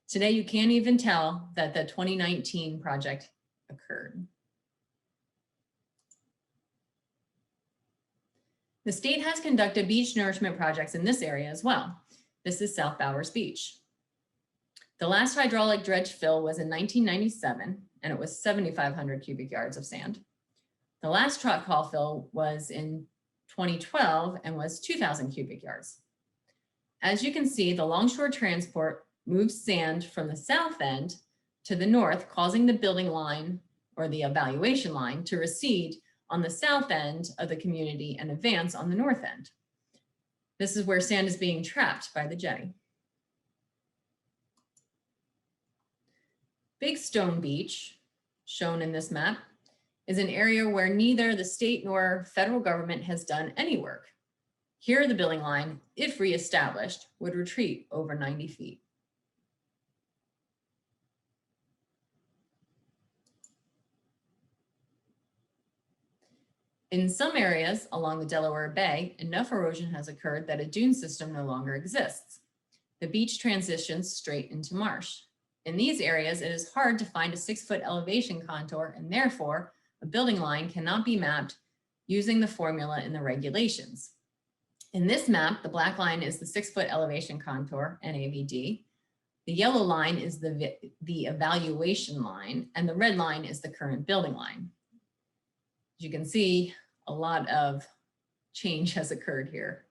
Today, you can't even tell that the 2019 project occurred. The state has conducted beach nourishment projects in this area as well. This is South Bowers Beach. The last hydraulic dredge fill was in 1997, and it was 7,500 cubic yards of sand. The last truck haul fill was in 2012 and was 2,000 cubic yards. As you can see, the longshore transport moves sand from the south end to the north, causing the building line or the evaluation line to recede on the south end of the community and advance on the north end. This is where sand is being trapped by the jetty. Big Stone Beach, shown in this map, is an area where neither the state nor federal government has done any work. Here, the building line, if reestablished, would retreat over 90 feet. In some areas along the Delaware Bay, enough erosion has occurred that a dune system no longer exists. The beach transitions straight into marsh. In these areas, it is hard to find a 6-foot elevation contour, and therefore a building line cannot be mapped using the formula in the regulations. In this map, the black line is the 6-foot elevation contour, NAVD. The yellow line is the evaluation line, and the red line is the current building line. As you can see, a lot of change has occurred here.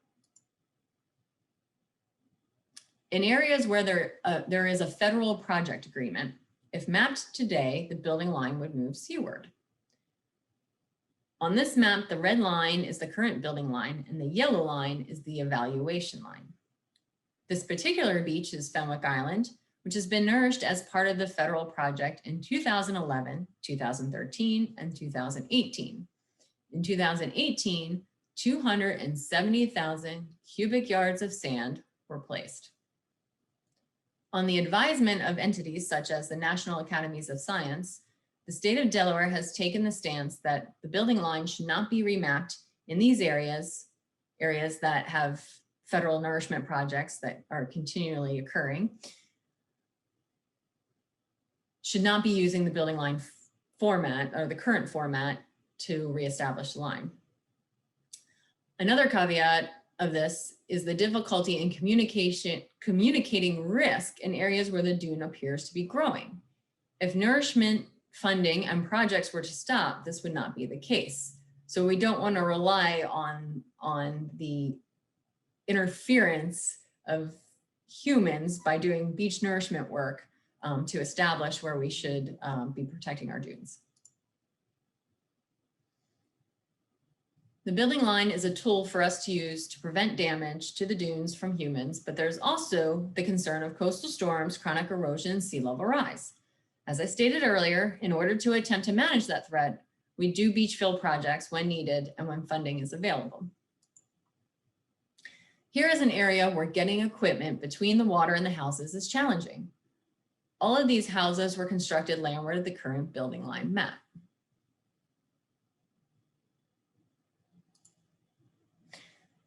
In areas where there is a federal project agreement, if mapped today, the building line would move seaward. On this map, the red line is the current building line and the yellow line is the evaluation line. This particular beach is Fenwick Island, which has been nourished as part of the federal project in 2011, 2013, and 2018. In 2018, 270,000 cubic yards of sand were placed. On the advisement of entities such as the National Academies of Science, the state of Delaware has taken the stance that the building line should not be remapped in these areas that have federal nourishment projects that are continually occurring, should not be using the building line format or the current format to reestablish the line. Another caveat of this is the difficulty in communicating risk in areas where the dune appears to be growing. If nourishment funding and projects were to stop, this would not be the case. So we don't want to rely on the interference of humans by doing beach nourishment work to establish where we should be protecting our dunes. The building line is a tool for us to use to prevent damage to the dunes from humans, but there's also the concern of coastal storms, chronic erosion, and sea level rise. As I stated earlier, in order to attempt to manage that threat, we do beach fill projects when needed and when funding is available. Here is an area where getting equipment between the water and the houses is challenging. All of these houses were constructed landward of the current building line map.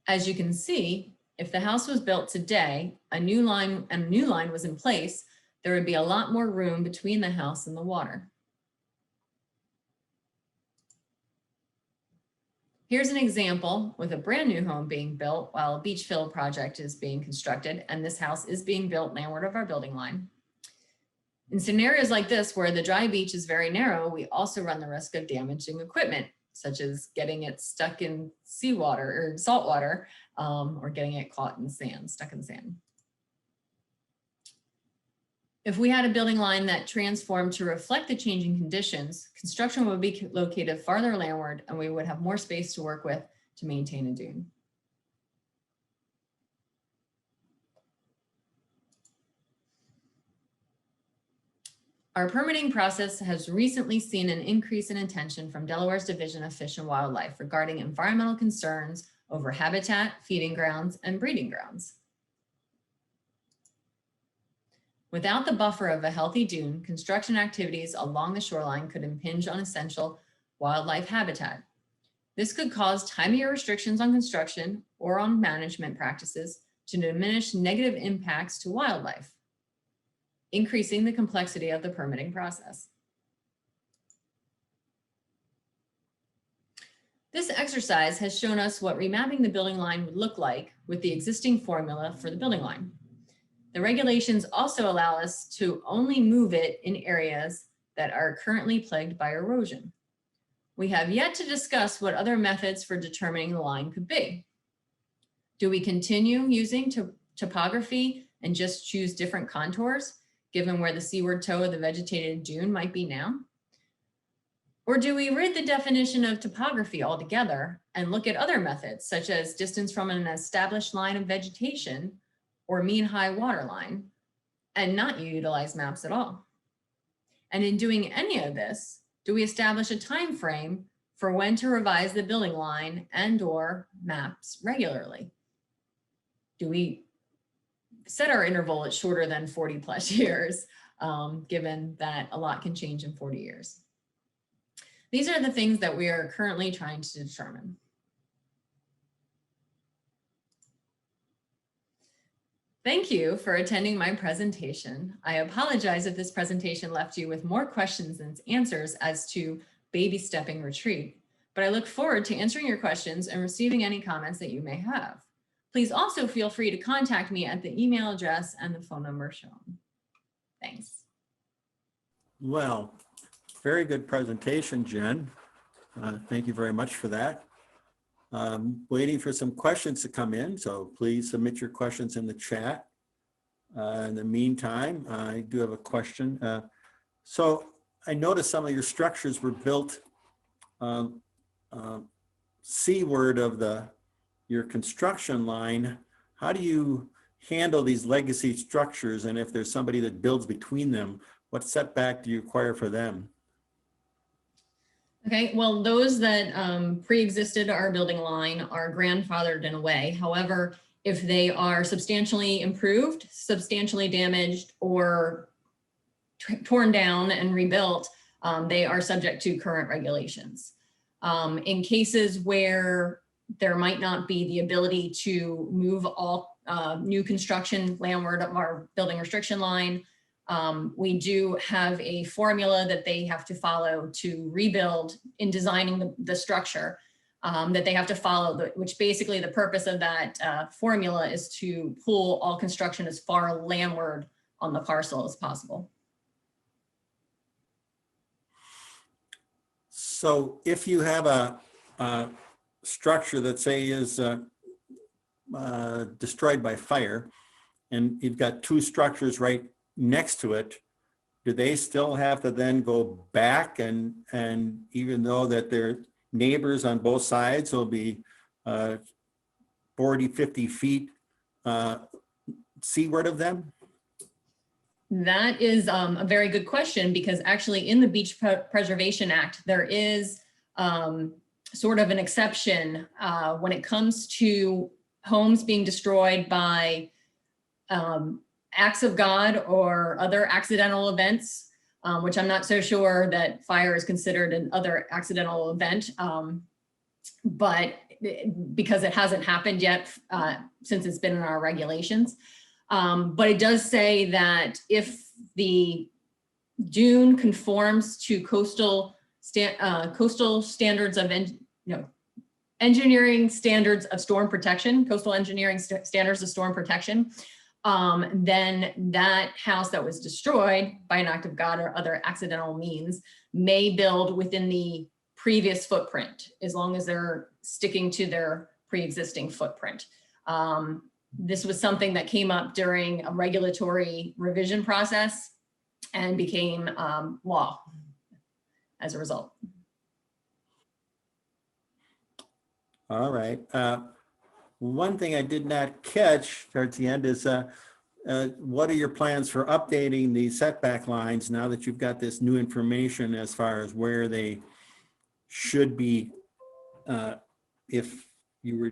As you can see, if the house was built today, a new line was in place, there would be a lot more room between the house and the water. Here's an example with a brand new home being built while a beach fill project is being constructed, and this house is being built landward of our building line. In scenarios like this, where the dry beach is very narrow, we also run the risk of damaging equipment, such as getting it stuck in seawater or salt water, or getting it caught in sand, stuck in sand. If we had a building line that transformed to reflect the changing conditions, construction would be located farther landward and we would have more space to work with to maintain a dune. Our permitting process has recently seen an increase in attention from Delaware's Division of Fish and Wildlife regarding environmental concerns over habitat, feeding grounds, and breeding grounds. Without the buffer of a healthy dune, construction activities along the shoreline could impinge on essential wildlife habitat. This could cause time-of-year restrictions on construction or on management practices to diminish negative impacts to wildlife, increasing the complexity of the permitting process. This exercise has shown us what remapping the building line would look like with the existing formula for the building line. The regulations also allow us to only move it in areas that are currently plagued by erosion. We have yet to discuss what other methods for determining the line could be. Do we continue using topography and just choose different contours, given where the seaward toe of the vegetated dune might be now? Or do we rid the definition of topography altogether and look at other methods, such as distance from an established line of vegetation or mean high water line, and not utilize maps at all? And in doing any of this, do we establish a time frame for when to revise the building line and/or maps regularly? Do we set our interval at shorter than 40 plus years, given that a lot can change in 40 years? These are the things that we are currently trying to determine. Thank you for attending my presentation. I apologize if this presentation left you with more questions than answers as to baby stepping retreat, but I look forward to answering your questions and receiving any comments that you may have. Please also feel free to contact me at the email address and the phone number shown. Thanks. Well, very good presentation, Jen. Thank you very much for that. Waiting for some questions to come in, so please submit your questions in the chat. In the meantime, I do have a question. So I noticed some of your structures were built seaward of your construction line. How do you handle these legacy structures, and if there's somebody that builds between them, what setback do you require for them? Okay, well, those that pre-existed our building line are grandfathered in a way. However, if they are substantially improved, substantially damaged, or torn down and rebuilt, they are subject to current regulations. In cases where there might not be the ability to move all new construction landward of our building restriction line, we do have a formula that they have to follow to rebuild in designing the structure that they have to follow, which basically the purpose of that formula is to pull all construction as far landward on the parcel as possible. So if you have a structure that say is destroyed by fire, and you've got two structures right next to it, do they still have to then go back and even though that their neighbors on both sides will be 40, 50 feet seaward of them? That is a very good question, because actually in the Beach Preservation Act, there is sort of an exception when it comes to homes being destroyed by acts of God or other accidental events, which I'm not so sure that fire is considered an other accidental event, but because it hasn't happened yet since it's been in our regulations. But it does say that if the dune conforms to coastal standards of engineering standards of storm protection, coastal engineering standards of storm protection, then that house that was destroyed by an act of God or other accidental means may build within the previous footprint, as long as they're sticking to their pre-existing footprint. This was something that came up during a regulatory revision process and became law as a result. All right. One thing I did not catch towards the end is what are your plans for updating the setback lines now that you've got this new information as far as where they should be, if you were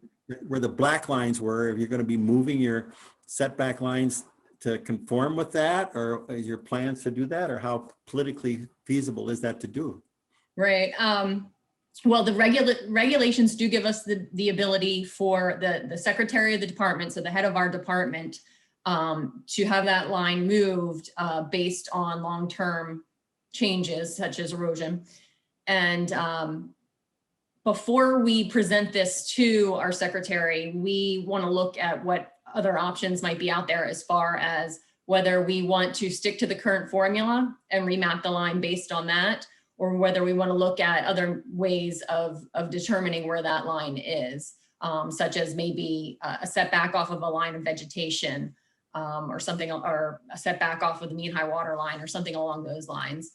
where the black lines were, if you're going to be moving your setback lines to conform with that, or is your plans to do that, or how politically feasible is that to do? Right. Well, the regulations do give us the ability for the secretary of the department, so the head of our department, to have that line moved based on long-term changes such as erosion. And before we present this to our secretary, we want to look at what other options might be out there as far as whether we want to stick to the current formula and remap the line based on that, or whether we want to look at other ways of determining where that line is, such as maybe a setback off of a line of vegetation, or something, or a setback off of the mean high water line or something along those lines.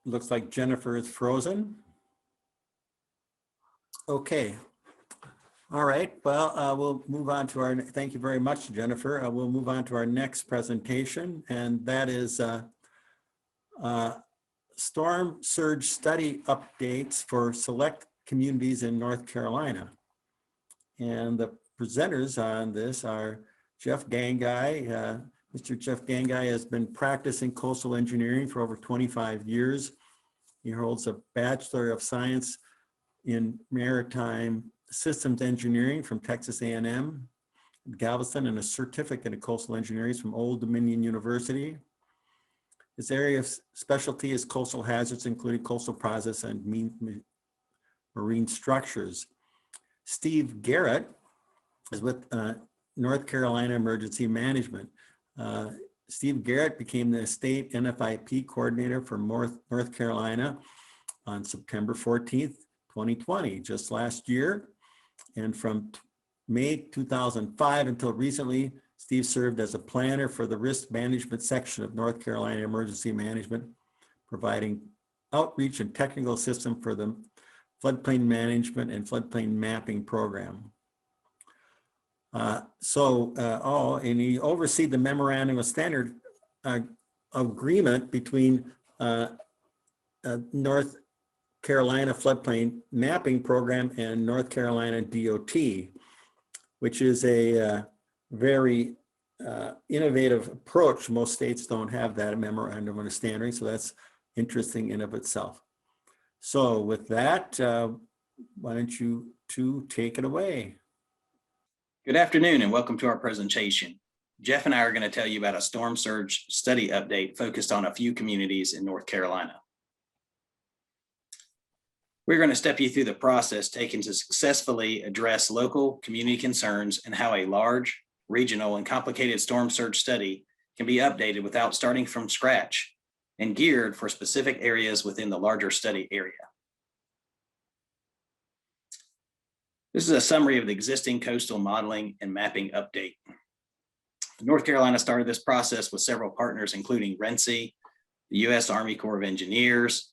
Looks like Jennifer is frozen. Okay. All right. Well, we'll move on to our, thank you very much, Jennifer. We'll move on to our next presentation, and that is storm surge study updates for select communities in North Carolina. And the presenters on this are Jeff Gangai. Mr. Jeff Gangai has been practicing coastal engineering for over 25 years. He holds a Bachelor of Science in Maritime Systems Engineering from Texas A&M, Galveston, and a certificate in coastal engineering from Old Dominion University. His area of specialty is coastal hazards, including coastal process and marine structures. Steve Garrett is with North Carolina Emergency Management. Steve Garrett became the state NFIP coordinator for North Carolina on September 14th, 2020, just last year. And from May 2005 until recently, Steve served as a planner for the risk management section of North Carolina Emergency Management, providing outreach and technical assistance for the floodplain management and floodplain mapping program. And he oversees the memorandum of standard agreement between North Carolina Floodplain Mapping Program and North Carolina DOT, which is a very innovative approach. Most states don't have that memorandum of understanding, so that's interesting in of itself. So with that, why don't you two take it away? Good afternoon and welcome to our presentation. Jeff and I are going to tell you about a storm surge study update focused on a few communities in North Carolina. We're going to step you through the process taken to successfully address local community concerns and how a large, regional, and complicated storm surge study can be updated without starting from scratch and geared for specific areas within the larger study area. This is a summary of the existing coastal modeling and mapping update. North Carolina started this process with several partners, including RENC, the U.S. Army Corps of Engineers,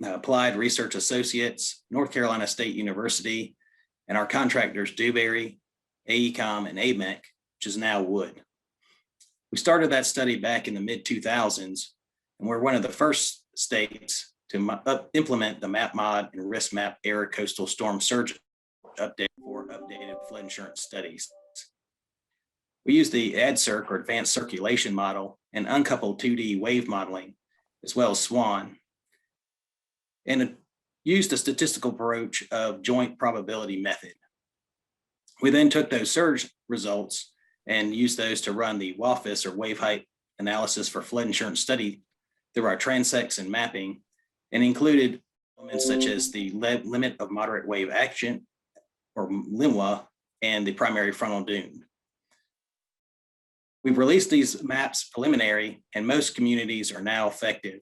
Applied Research Associates, North Carolina State University, and our contractors Dewberry, AECOM, and AMEC, which is now Wood. We started that study back in the mid-2000s, and we're one of the first states to implement the MapMod and RiskMap era coastal storm surge update for updated flood insurance studies. We use the ADCIRC, or Advanced Circulation Model, and uncoupled 2D wave modeling, as well as SWAN, and used a statistical approach of joint probability method. We then took those surge results and used those to run the WAFIS, or wave height analysis for flood insurance study, through our transects and mapping, and included elements such as the limit of moderate wave action, or LIMWA, and the primary frontal dune. We've released these maps preliminary, and most communities are now effective,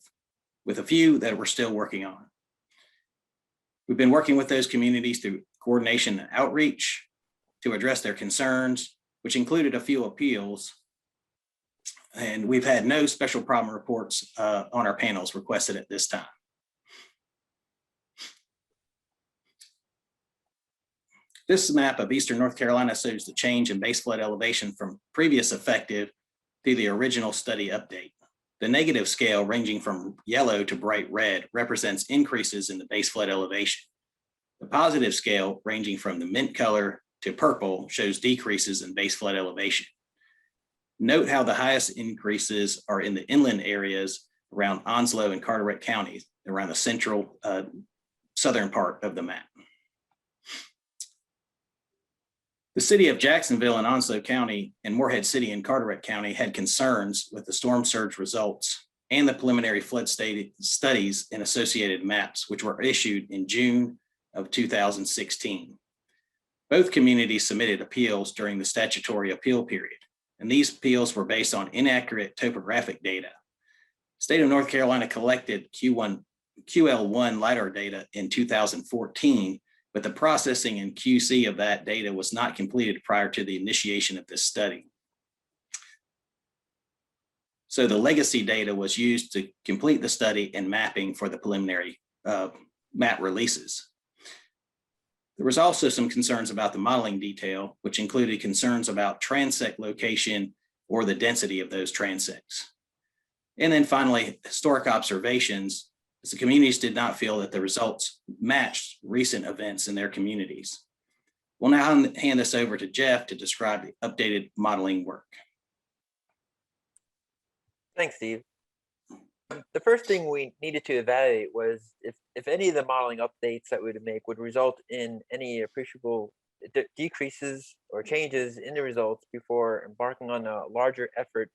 with a few that we're still working on. We've been working with those communities through coordination and outreach to address their concerns, which included a few appeals. And we've had no special problem reports on our panels requested at this time. This map of Eastern North Carolina shows the change in base flood elevation from previous effective to the original study update. The negative scale, ranging from yellow to bright red, represents increases in the base flood elevation. The positive scale, ranging from the mint color to purple, shows decreases in base flood elevation. Note how the highest increases are in the inland areas around Onslow and Carteret counties, around the central southern part of the map. The city of Jacksonville and Onslow County and Morehead City and Carteret County had concerns with the storm surge results and the preliminary flood studies and associated maps, which were issued in June of 2016. Both communities submitted appeals during the statutory appeal period, and these appeals were based on inaccurate topographic data. State of North Carolina collected QL1 LiDAR data in 2014, but the processing and QC of that data was not completed prior to the initiation of this study. So the legacy data was used to complete the study and mapping for the preliminary map releases. There was also some concerns about the modeling detail, which included concerns about transect location or the density of those transects. And then finally, historic observations, as the communities did not feel that the results matched recent events in their communities. We'll now hand this over to Jeff to describe the updated modeling work. Thanks, Steve. The first thing we needed to evaluate was if any of the modeling updates that we would make would result in any appreciable decreases or changes in the results before embarking on a larger effort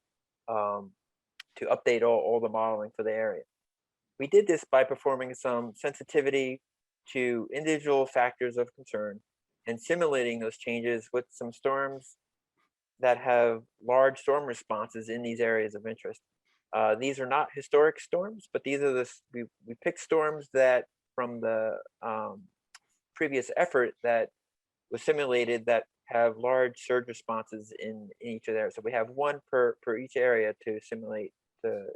to update all the modeling for the area. We did this by performing some sensitivity to individual factors of concern and simulating those changes with some storms that have large storm responses in these areas of interest. These are not historic storms, but these are we picked storms that from the previous effort that was simulated that have large surge responses in each of there. So we have one per each area to simulate, to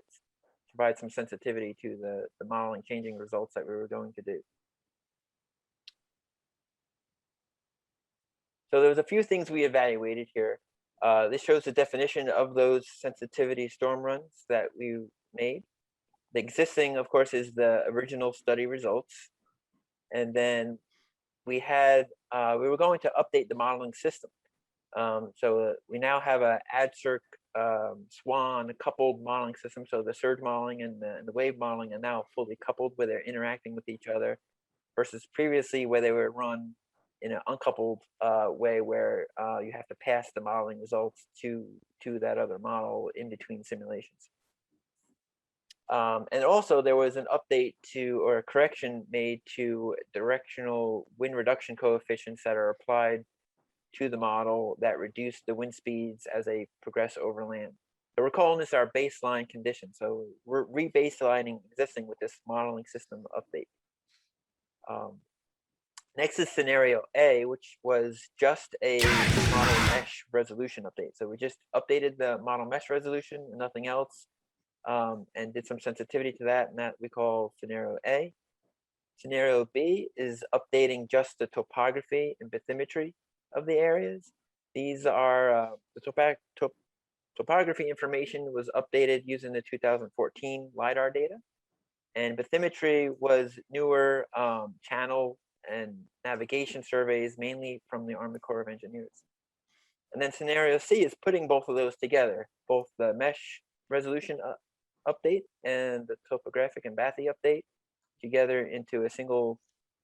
provide some sensitivity to the modeling changing results that we were going to do. So there was a few things we evaluated here. This shows the definition of those sensitivity storm runs that we made. The existing, of course, is the original study results. And then we had, we were going to update the modeling system. So we now have a ADCIRC SWAN coupled modeling system. So the surge modeling and the wave modeling are now fully coupled where they're interacting with each other versus previously where they were run in an uncoupled way where you have to pass the modeling results to that other model in between simulations. And also there was an update to, or a correction made to directional wind reduction coefficients that are applied to the model that reduce the wind speeds as they progress over land. So we're calling this our baseline condition. So we're re-baselining existing with this modeling system update. Next is scenario A, which was just a model mesh resolution update. So we just updated the model mesh resolution and nothing else, and did some sensitivity to that, and that we call scenario A. Scenario B is updating just the topography and bathymetry of the areas. These are the topography information was updated using the 2014 LiDAR data, and bathymetry was newer channel and navigation surveys, mainly from the Army Corps of Engineers. And then scenario C is putting both of those together, both the mesh resolution update and the topographic and bathy update together into a single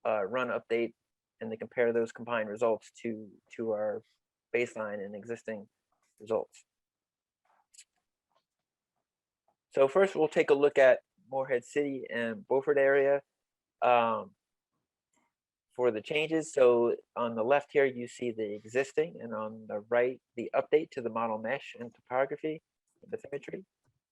run update, and they compare those combined results to our baseline and existing results. So first we'll take a look at Morehead City and Beaufort area for the changes. So on the left here, you see the existing, and on the right, the update to the model mesh and topography and bathymetry.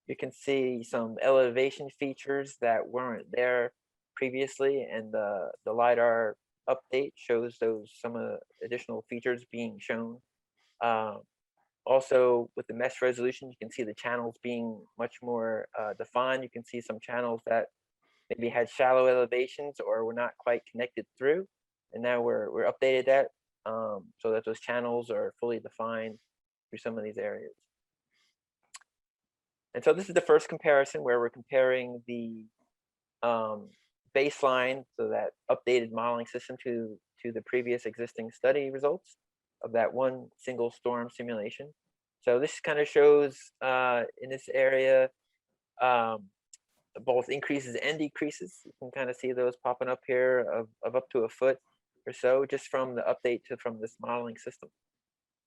You can see some elevation features that weren't there previously, and the LiDAR update shows some additional features being shown. Also, with the mesh resolution, you can see the channels being much more defined. You can see some channels that maybe had shallow elevations or were not quite connected through, and now we're updated that so that those channels are fully defined through some of these areas. And so this is the first comparison where we're comparing the baseline, so that updated modeling system to the previous existing study results of that one single storm simulation. So this kind of shows in this area both increases and decreases. You can kind of see those popping up here of up to a foot or so just from the update from this modeling system.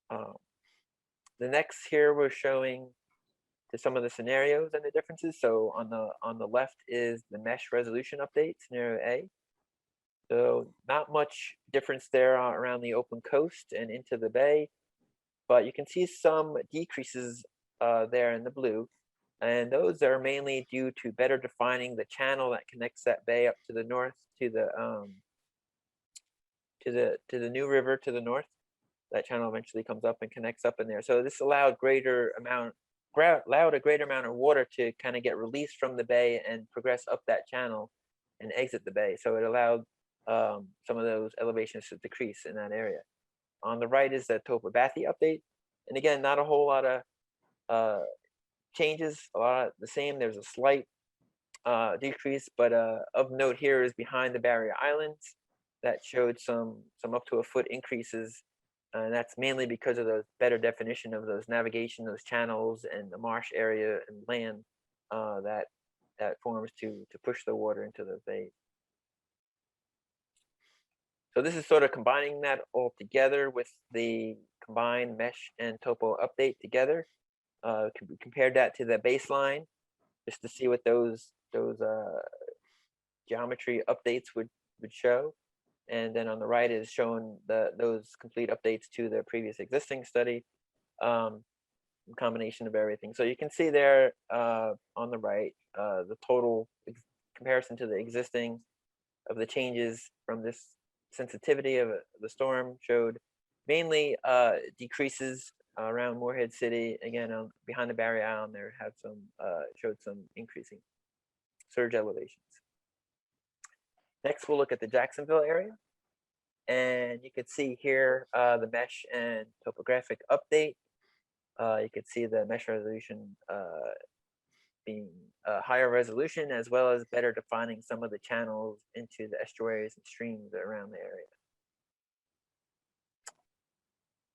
The next here we're showing to some of the scenarios and the differences. So on the left is the mesh resolution update, scenario A. So not much difference there around the open coast and into the bay, but you can see some decreases there in the blue. And those are mainly due to better defining the channel that connects that bay up to the north to the new river to the north. That channel eventually comes up and connects up in there. So this allowed a greater amount of water to kind of get released from the bay and progress up that channel and exit the bay. So it allowed some of those elevations to decrease in that area. On the right is the topography update. And again, not a whole lot of changes, a lot the same. There's a slight decrease, but of note here is behind the barrier islands that showed some up to a foot increases. And that's mainly because of the better definition of those navigation, those channels and the marsh area and land that forms to push the water into the bay. So this is sort of combining that all together with the combined mesh and topo update together. We compared that to the baseline just to see what those geometry updates would show. And then on the right is showing those complete updates to the previous existing study, combination of everything. So you can see there on the right, the total comparison to the existing of the changes from this sensitivity of the storm showed mainly decreases around Morehead City. Again, behind the barrier island, there have some showed some increasing surge elevations. Next, we'll look at the Jacksonville area. And you can see here the mesh and topographic update. You can see the mesh resolution being higher resolution, as well as better defining some of the channels into the estuaries and streams around the area.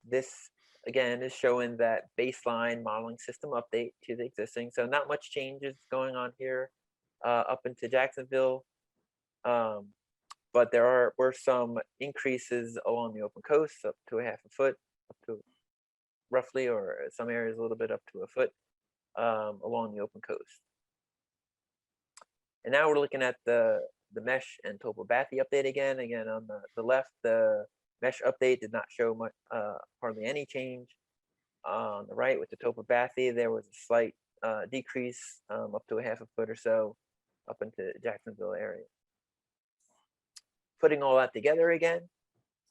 This, again, is showing that baseline modeling system update to the existing. So not much changes going on here up into Jacksonville. But there were some increases along the open coast, up to a half a foot, up to roughly, or some areas a little bit up to a foot along the open coast. And now we're looking at the mesh and topography update again. Again, on the left, the mesh update did not show much, hardly any change. On the right, with the topography, there was a slight decrease up to a half a foot or so up into Jacksonville area. Putting all that together again,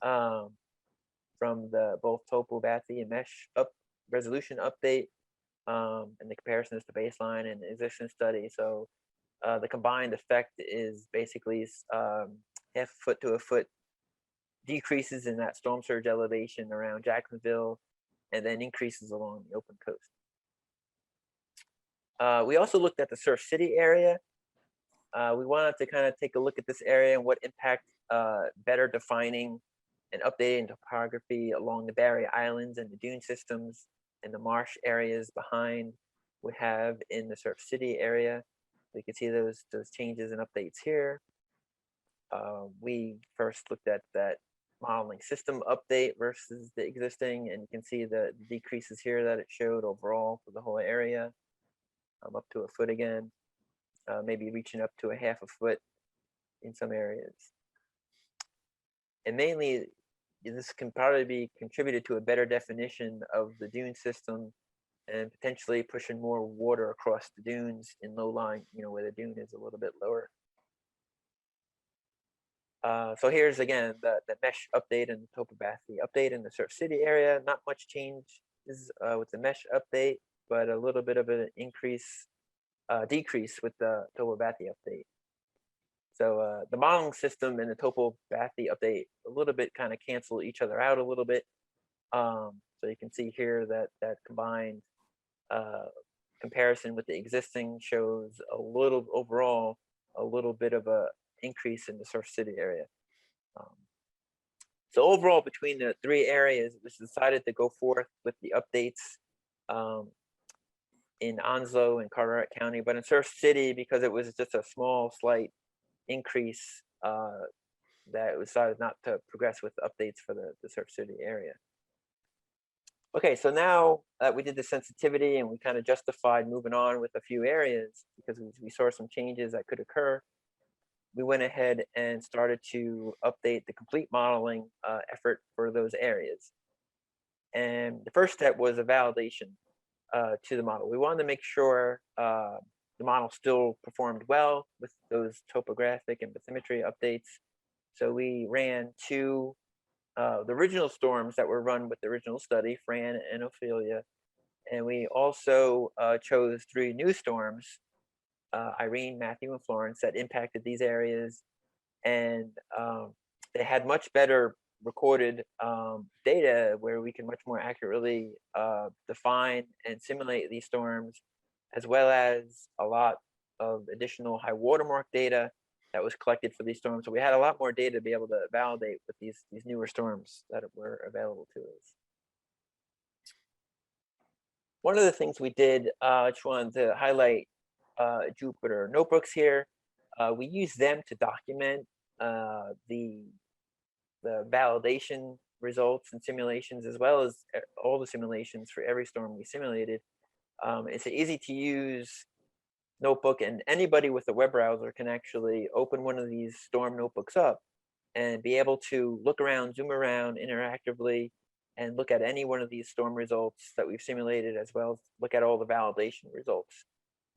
from both topography and mesh resolution update, and the comparisons to baseline and the existing study. So the combined effect is basically half a foot to a foot decreases in that storm surge elevation around Jacksonville, and then increases along the open coast. We also looked at the Surf City area. We wanted to kind of take a look at this area and what impact better defining and updating topography along the barrier islands and the dune systems and the marsh areas behind would have in the Surf City area. We can see those changes and updates here. We first looked at that modeling system update versus the existing, and you can see the decreases here that it showed overall for the whole area, up to a foot again, maybe reaching up to a half a foot in some areas. And mainly, this can probably be contributed to a better definition of the dune system and potentially pushing more water across the dunes in low lying, where the dune is a little bit lower. So here's again the mesh update and the topography update in the Surf City area. Not much change with the mesh update, but a little bit of an decrease with the topography update. So the modeling system and the topography update a little bit kind of cancel each other out a little bit. So you can see here that combined comparison with the existing shows a little bit of a increase in the Surf City area. So overall, between the three areas, it was decided to go forth with the updates in Onslow and Carteret County, but in Surf City, because it was just a small, slight increase, that it was decided not to progress with updates for the Surf City area. Okay, so now that we did the sensitivity and we kind of justified moving on with a few areas because we saw some changes that could occur, we went ahead and started to update the complete modeling effort for those areas. And the first step was a validation to the model. We wanted to make sure the model still performed well with those topographic and bathymetry updates. So we ran two the original storms that were run with the original study, Fran and Ophelia. And we also chose 3 new storms, Irene, Matthew, and Florence, that impacted these areas. And they had much better recorded data where we can much more accurately define and simulate these storms, as well as a lot of additional high watermark data that was collected for these storms. So we had a lot more data to be able to validate with these newer storms that were available to us. One of the things we did, I just wanted to highlight Jupyter notebooks here. We use them to document the validation results and simulations, as well as all the simulations for every storm we simulated. It's an easy to use notebook, and anybody with a web browser can actually open one of these storm notebooks up and be able to look around, zoom around interactively, and look at any one of these storm results that we've simulated, as well as look at all the validation results.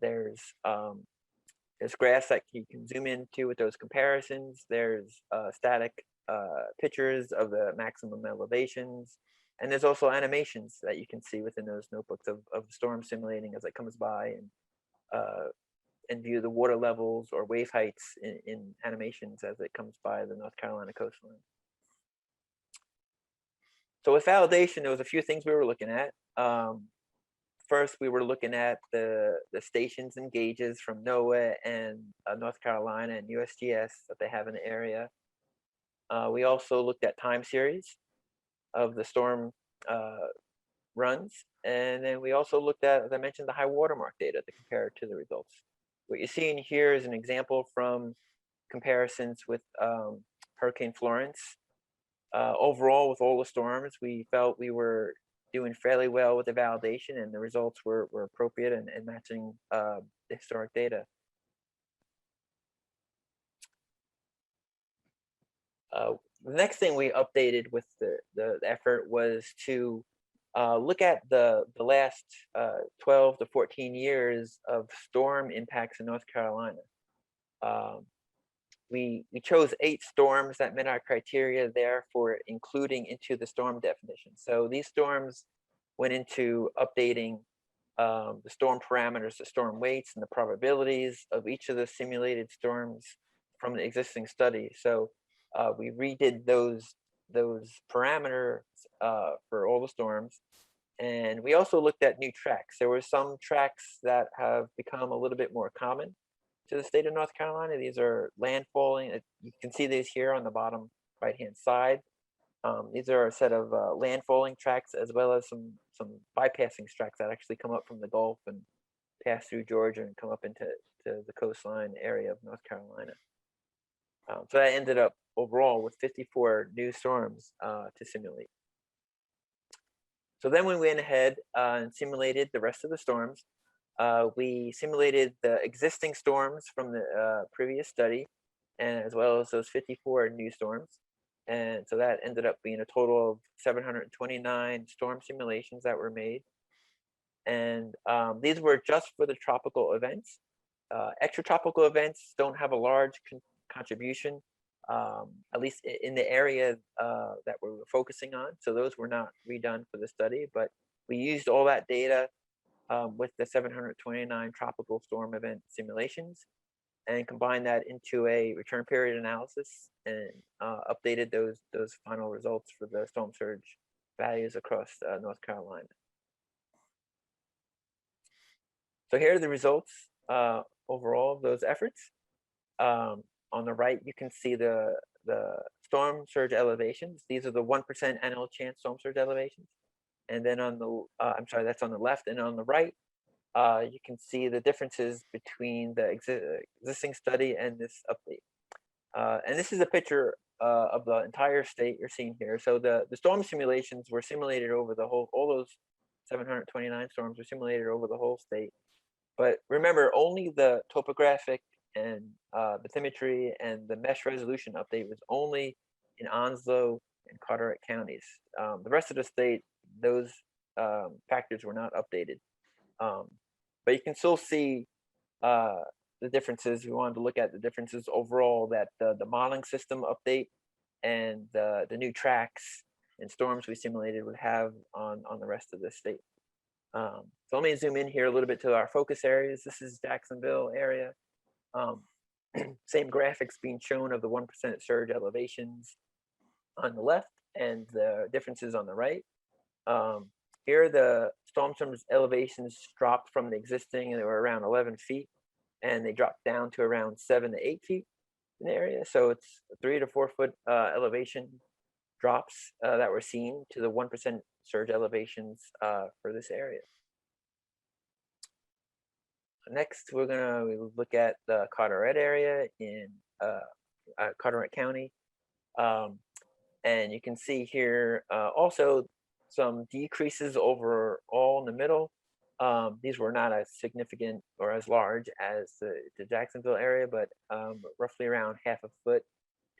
There's graphs that you can zoom into with those comparisons. There's static pictures of the maximum elevations. And there's also animations that you can see within those notebooks of the storm simulating as it comes by, and view the water levels or wave heights in animations as it comes by the North Carolina coastline. So with validation, there was a few things we were looking at. First, we were looking at the stations and gauges from NOAA and North Carolina and USGS that they have in the area. We also looked at time series of the storm runs. And then we also looked at, as I mentioned, the high watermark data to compare it to the results. What you're seeing here is an example from comparisons with Hurricane Florence. Overall, with all the storms, we felt we were doing fairly well with the validation, and the results were appropriate and matching the historic data. The next thing we updated with the effort was to look at the last 12 to 14 years of storm impacts in North Carolina. We chose 8 storms that met our criteria there for including into the storm definition. So these storms went into updating the storm parameters, the storm weights, and the probabilities of each of the simulated storms from the existing study. So we redid those parameters for all the storms. And we also looked at new tracks. There were some tracks that have become a little bit more common to the state of North Carolina. These are landfalling. You can see these here on the bottom right-hand side. These are a set of landfalling tracks, as well as some bypassing tracks that actually come up from the Gulf and pass through Georgia and come up into the coastline area of North Carolina. So that ended up overall with 54 new storms to simulate. So then we went ahead and simulated the rest of the storms. We simulated the existing storms from the previous study, and as well as those 54 new storms. And so that ended up being a total of 729 storm simulations that were made. And these were just for the tropical events. Extratropical events don't have a large contribution, at least in the area that we were focusing on. So those were not redone for the study, but we used all that data with the 729 tropical storm event simulations and combined that into a return period analysis and updated those final results for the storm surge values across North Carolina. So here are the results overall of those efforts. On the right, you can see the storm surge elevations. These are the 1% annual chance storm surge elevations. And then on the, I'm sorry, that's on the left. And on the right, you can see the differences between the existing study and this update. And this is a picture of the entire state you're seeing here. So the storm simulations were simulated over the whole, all those 729 storms were simulated over the whole state. But remember, only the topographic and bathymetry and the mesh resolution update was only in Onslow and Carteret counties. The rest of the state, those factors were not updated. But you can still see the differences. We wanted to look at the differences overall that the modeling system update and the new tracks and storms we simulated would have on the rest of the state. So let me zoom in here a little bit to our focus areas. This is Jacksonville area. Same graphics being shown of the 1% surge elevations on the left and the differences on the right. Here the storm surge elevations dropped from the existing, and they were around 11 feet, and they dropped down to around 7 to 8 feet in the area. So it's 3 to 4 foot elevation drops that were seen to the 1% surge elevations for this area. Next, we're gonna look at the Carteret area in Carteret County. And you can see here also some decreases overall in the middle. These were not as significant or as large as the Jacksonville area, but roughly around half a foot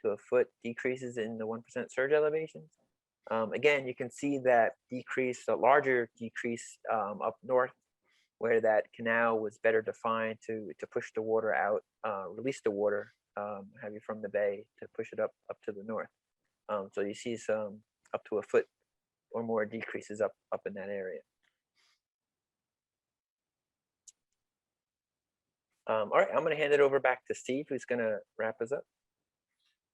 to a foot decreases in the 1% surge elevations. Again, you can see that decrease, a larger decrease up north, where that canal was better defined to push the water out, release the water, have you from the bay to push it up to the north. So you see some up to a foot or more decreases up in that area. All right, I'm going to hand it over back to Steve, who's going to wrap us up.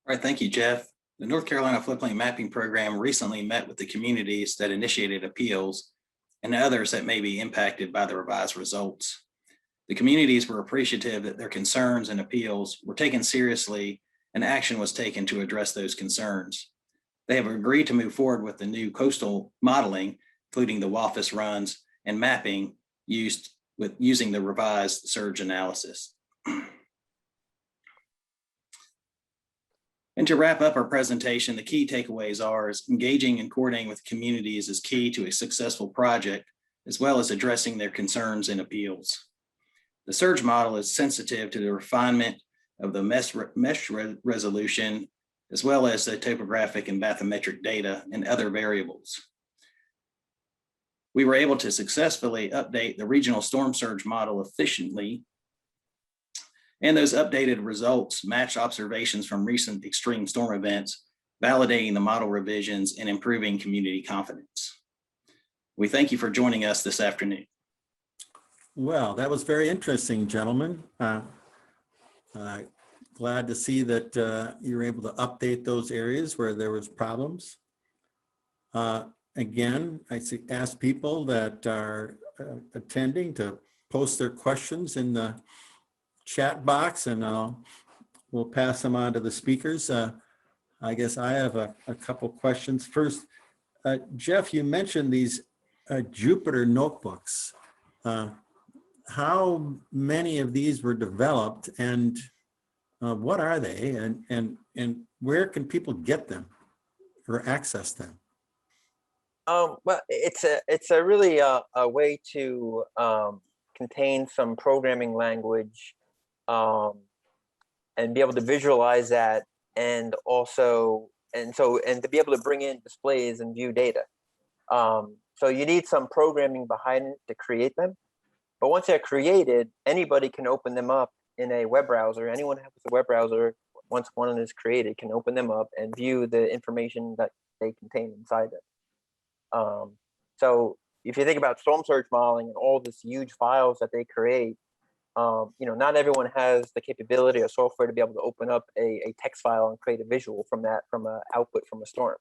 All right, thank you, Jeff. The North Carolina Floodplain Mapping Program recently met with the communities that initiated appeals and others that may be impacted by the revised results. The communities were appreciative that their concerns and appeals were taken seriously and action was taken to address those concerns. They have agreed to move forward with the new coastal modeling, including the WAFIS runs and mapping using the revised surge analysis. And to wrap up our presentation, the key takeaways are engaging and coordinating with communities is key to a successful project, as well as addressing their concerns and appeals. The surge model is sensitive to the refinement of the mesh resolution, as well as the topographic and bathymetric data and other variables. We were able to successfully update the regional storm surge model efficiently, and those updated results match observations from recent extreme storm events, validating the model revisions and improving community confidence. We thank you for joining us this afternoon. Well, that was very interesting, gentlemen. Glad to see that you were able to update those areas where there was problems. Again, I ask people that are attending to post their questions in the chat box, and we'll pass them on to the speakers. I guess I have a couple questions. First, Jeff, you mentioned these Jupyter notebooks. How many of these were developed, and what are they, and where can people get them or access them? Well, it's a really a way to contain some programming language and be able to visualize that, and also and to be able to bring in displays and view data. So you need some programming behind it to create them, but once they're created, anybody can open them up in a web browser. Anyone who has a web browser, once one is created, can open them up and view the information that they contain inside it. So if you think about storm surge modeling and all these huge files that they create, not everyone has the capability or software to be able to open up a text file and create a visual from that, from an output from a storm.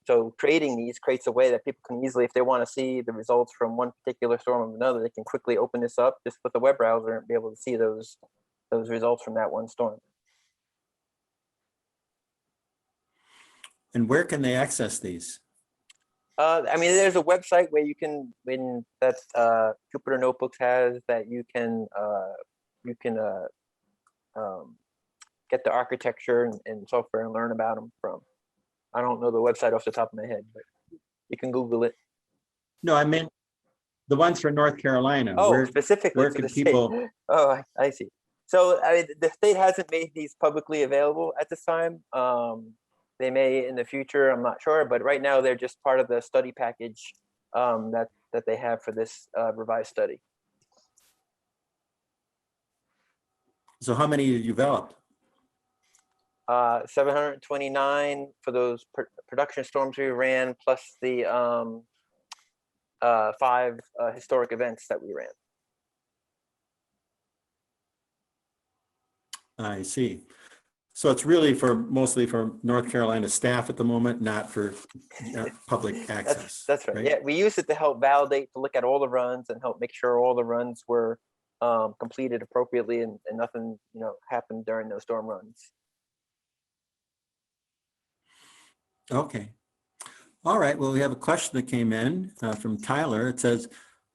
So creating these creates a way that people can easily, if they want to see the results from one particular storm or another, they can quickly open this up just with the web browser and be able to see those results from that one storm. And where can they access these? I mean, there's a website where you can, that Jupyter Notebooks has, that you can get the architecture and software and learn about them from. I don't know the website off the top of my head, but you can Google it. No, I meant the ones for North Carolina. Oh, specifically where for the could state. people? Oh, I see. So I mean, the state hasn't made these publicly available at this time. They may in the future, I'm not sure, but right now they're just part of the study package that they have for this revised study. So how many you developed? 729 for those production storms we ran, plus the 5 historic events that we ran. I see. So it's really mostly for North Carolina staff at the moment, not for public access. That's right. Yeah, we used it to help validate, to look at all the runs and help make sure all the runs were completed appropriately and nothing, happened during those storm runs. Okay. All right. Well, we have a question that came in from Tyler. It says,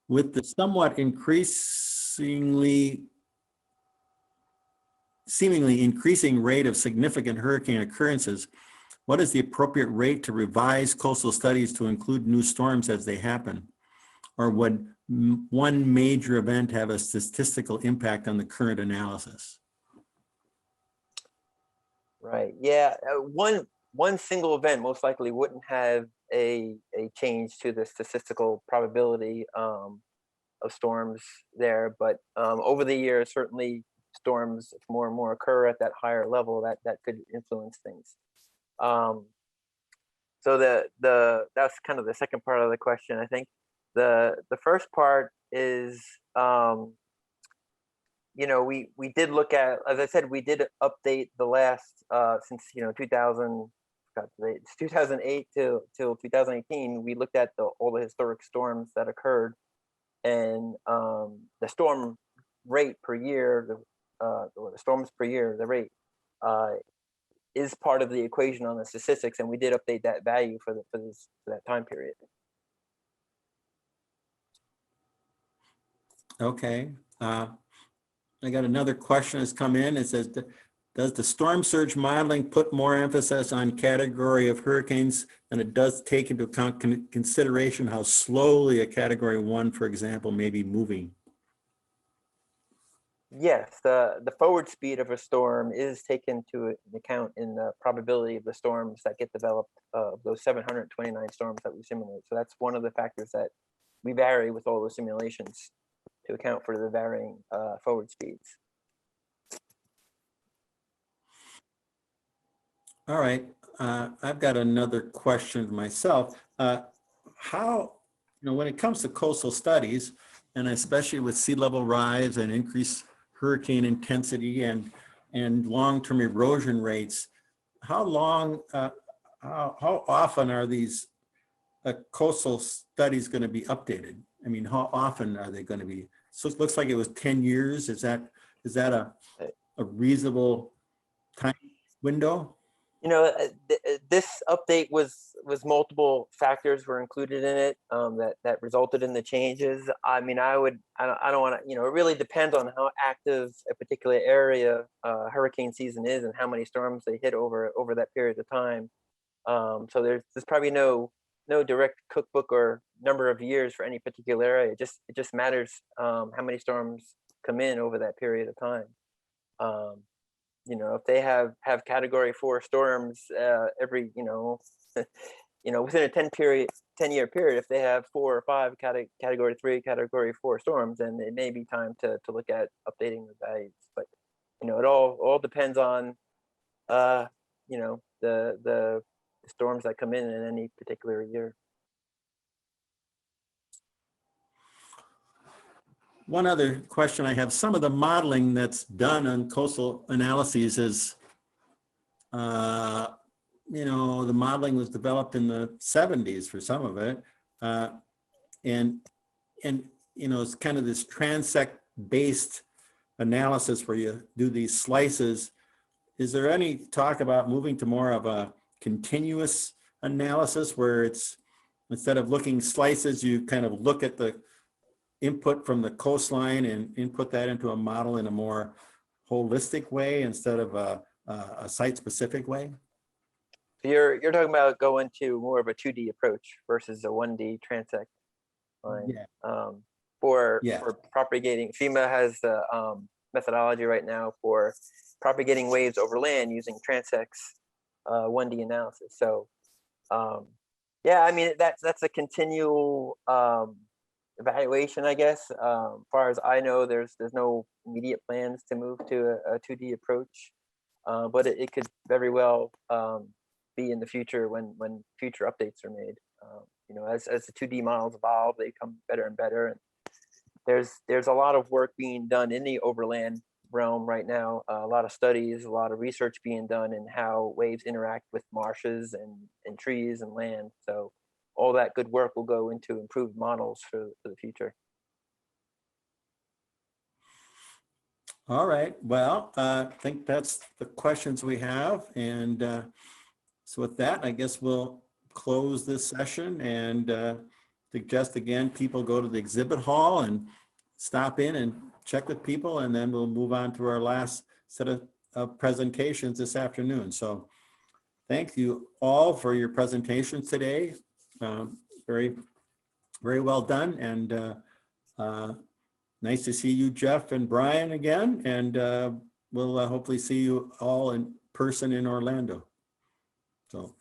with the somewhat seemingly increasing rate of significant hurricane occurrences, what is the appropriate rate to revise coastal studies to include new storms as they happen? Or would one major event have a statistical impact on the current analysis? Right. Yeah. One single event most likely wouldn't have a change to the statistical probability of storms there, but over the years, certainly storms, if more and more occur at that higher level, that could influence things. So that's kind of the second part of the question. I think the first part is, we did look at, as I said, we did update the last since 2008 till 2018. We looked at all the historic storms that occurred, and the storm rate per year, the storms per year, the rate is part of the equation on the statistics, and we did update that value for that time period. Okay. I got another question that's come in. It says, does the storm surge modeling put more emphasis on category of hurricanes than it does take into account consideration how slowly a category 1, for example, may be moving? Yes, the forward speed of a storm is taken into account in the probability of the storms that get developed, those 729 storms that we simulate. So that's one of the factors that we vary with all the simulations to account for the varying forward speeds. All right, I've got another question myself. How, when it comes to coastal studies, and especially with sea level rise and increased hurricane intensity and long-term erosion rates, how often are these coastal studies going to be updated? I mean, how often are they going to be? So it looks like it was 10 years. Is that a reasonable time window? This update was multiple factors were included in it that resulted in the changes. I mean, I don't want to, it really depends on how active a particular area hurricane season is and how many storms they hit over that period of time. So there's probably no direct cookbook or number of years for any particular area. It just matters how many storms come in over that period of time. If they have category 4 storms every, within a 10-year period, if they have 4 or 5 category 3, category 4 storms, then it may be time to look at updating the values. But, it all depends on, the storms that come in any particular year. One other question I have, some of the modeling that's done on coastal analyses is, the modeling was developed in the 70s for some of it. And it's kind of this transect based analysis where you do these slices. Is there any talk about moving to more of a continuous analysis where it's, instead of looking slices, you kind of look at the input from the coastline and input that into a model in a more holistic way instead of a site-specific way? So you're talking about going to more of a 2D approach versus a 1D transect line. Yeah. For Yeah. propagating, FEMA has the methodology right now for propagating waves over land using transects 1D analysis. So yeah, I mean that's a continual evaluation, I guess. As far as I know, there's no immediate plans to move to a 2D approach, but it could very well be in the future when future updates are made. You know, as the 2D models evolve, they become better and better. And there's a lot of work being done in the overland realm right now. A lot of studies, a lot of research being done in how waves interact with marshes and trees and land. So all that good work will go into improved models for the future. All right, well, I think that's the questions we have. And so with that, I guess we'll close this session and suggest again, people go to the exhibit hall and stop in and check with people, and then we'll move on to our last set of presentations this afternoon. So thank you all for your presentations today. Very, very well done. And nice to see you, Jeff and Brian, again. And we'll hopefully see you all in person in Orlando. So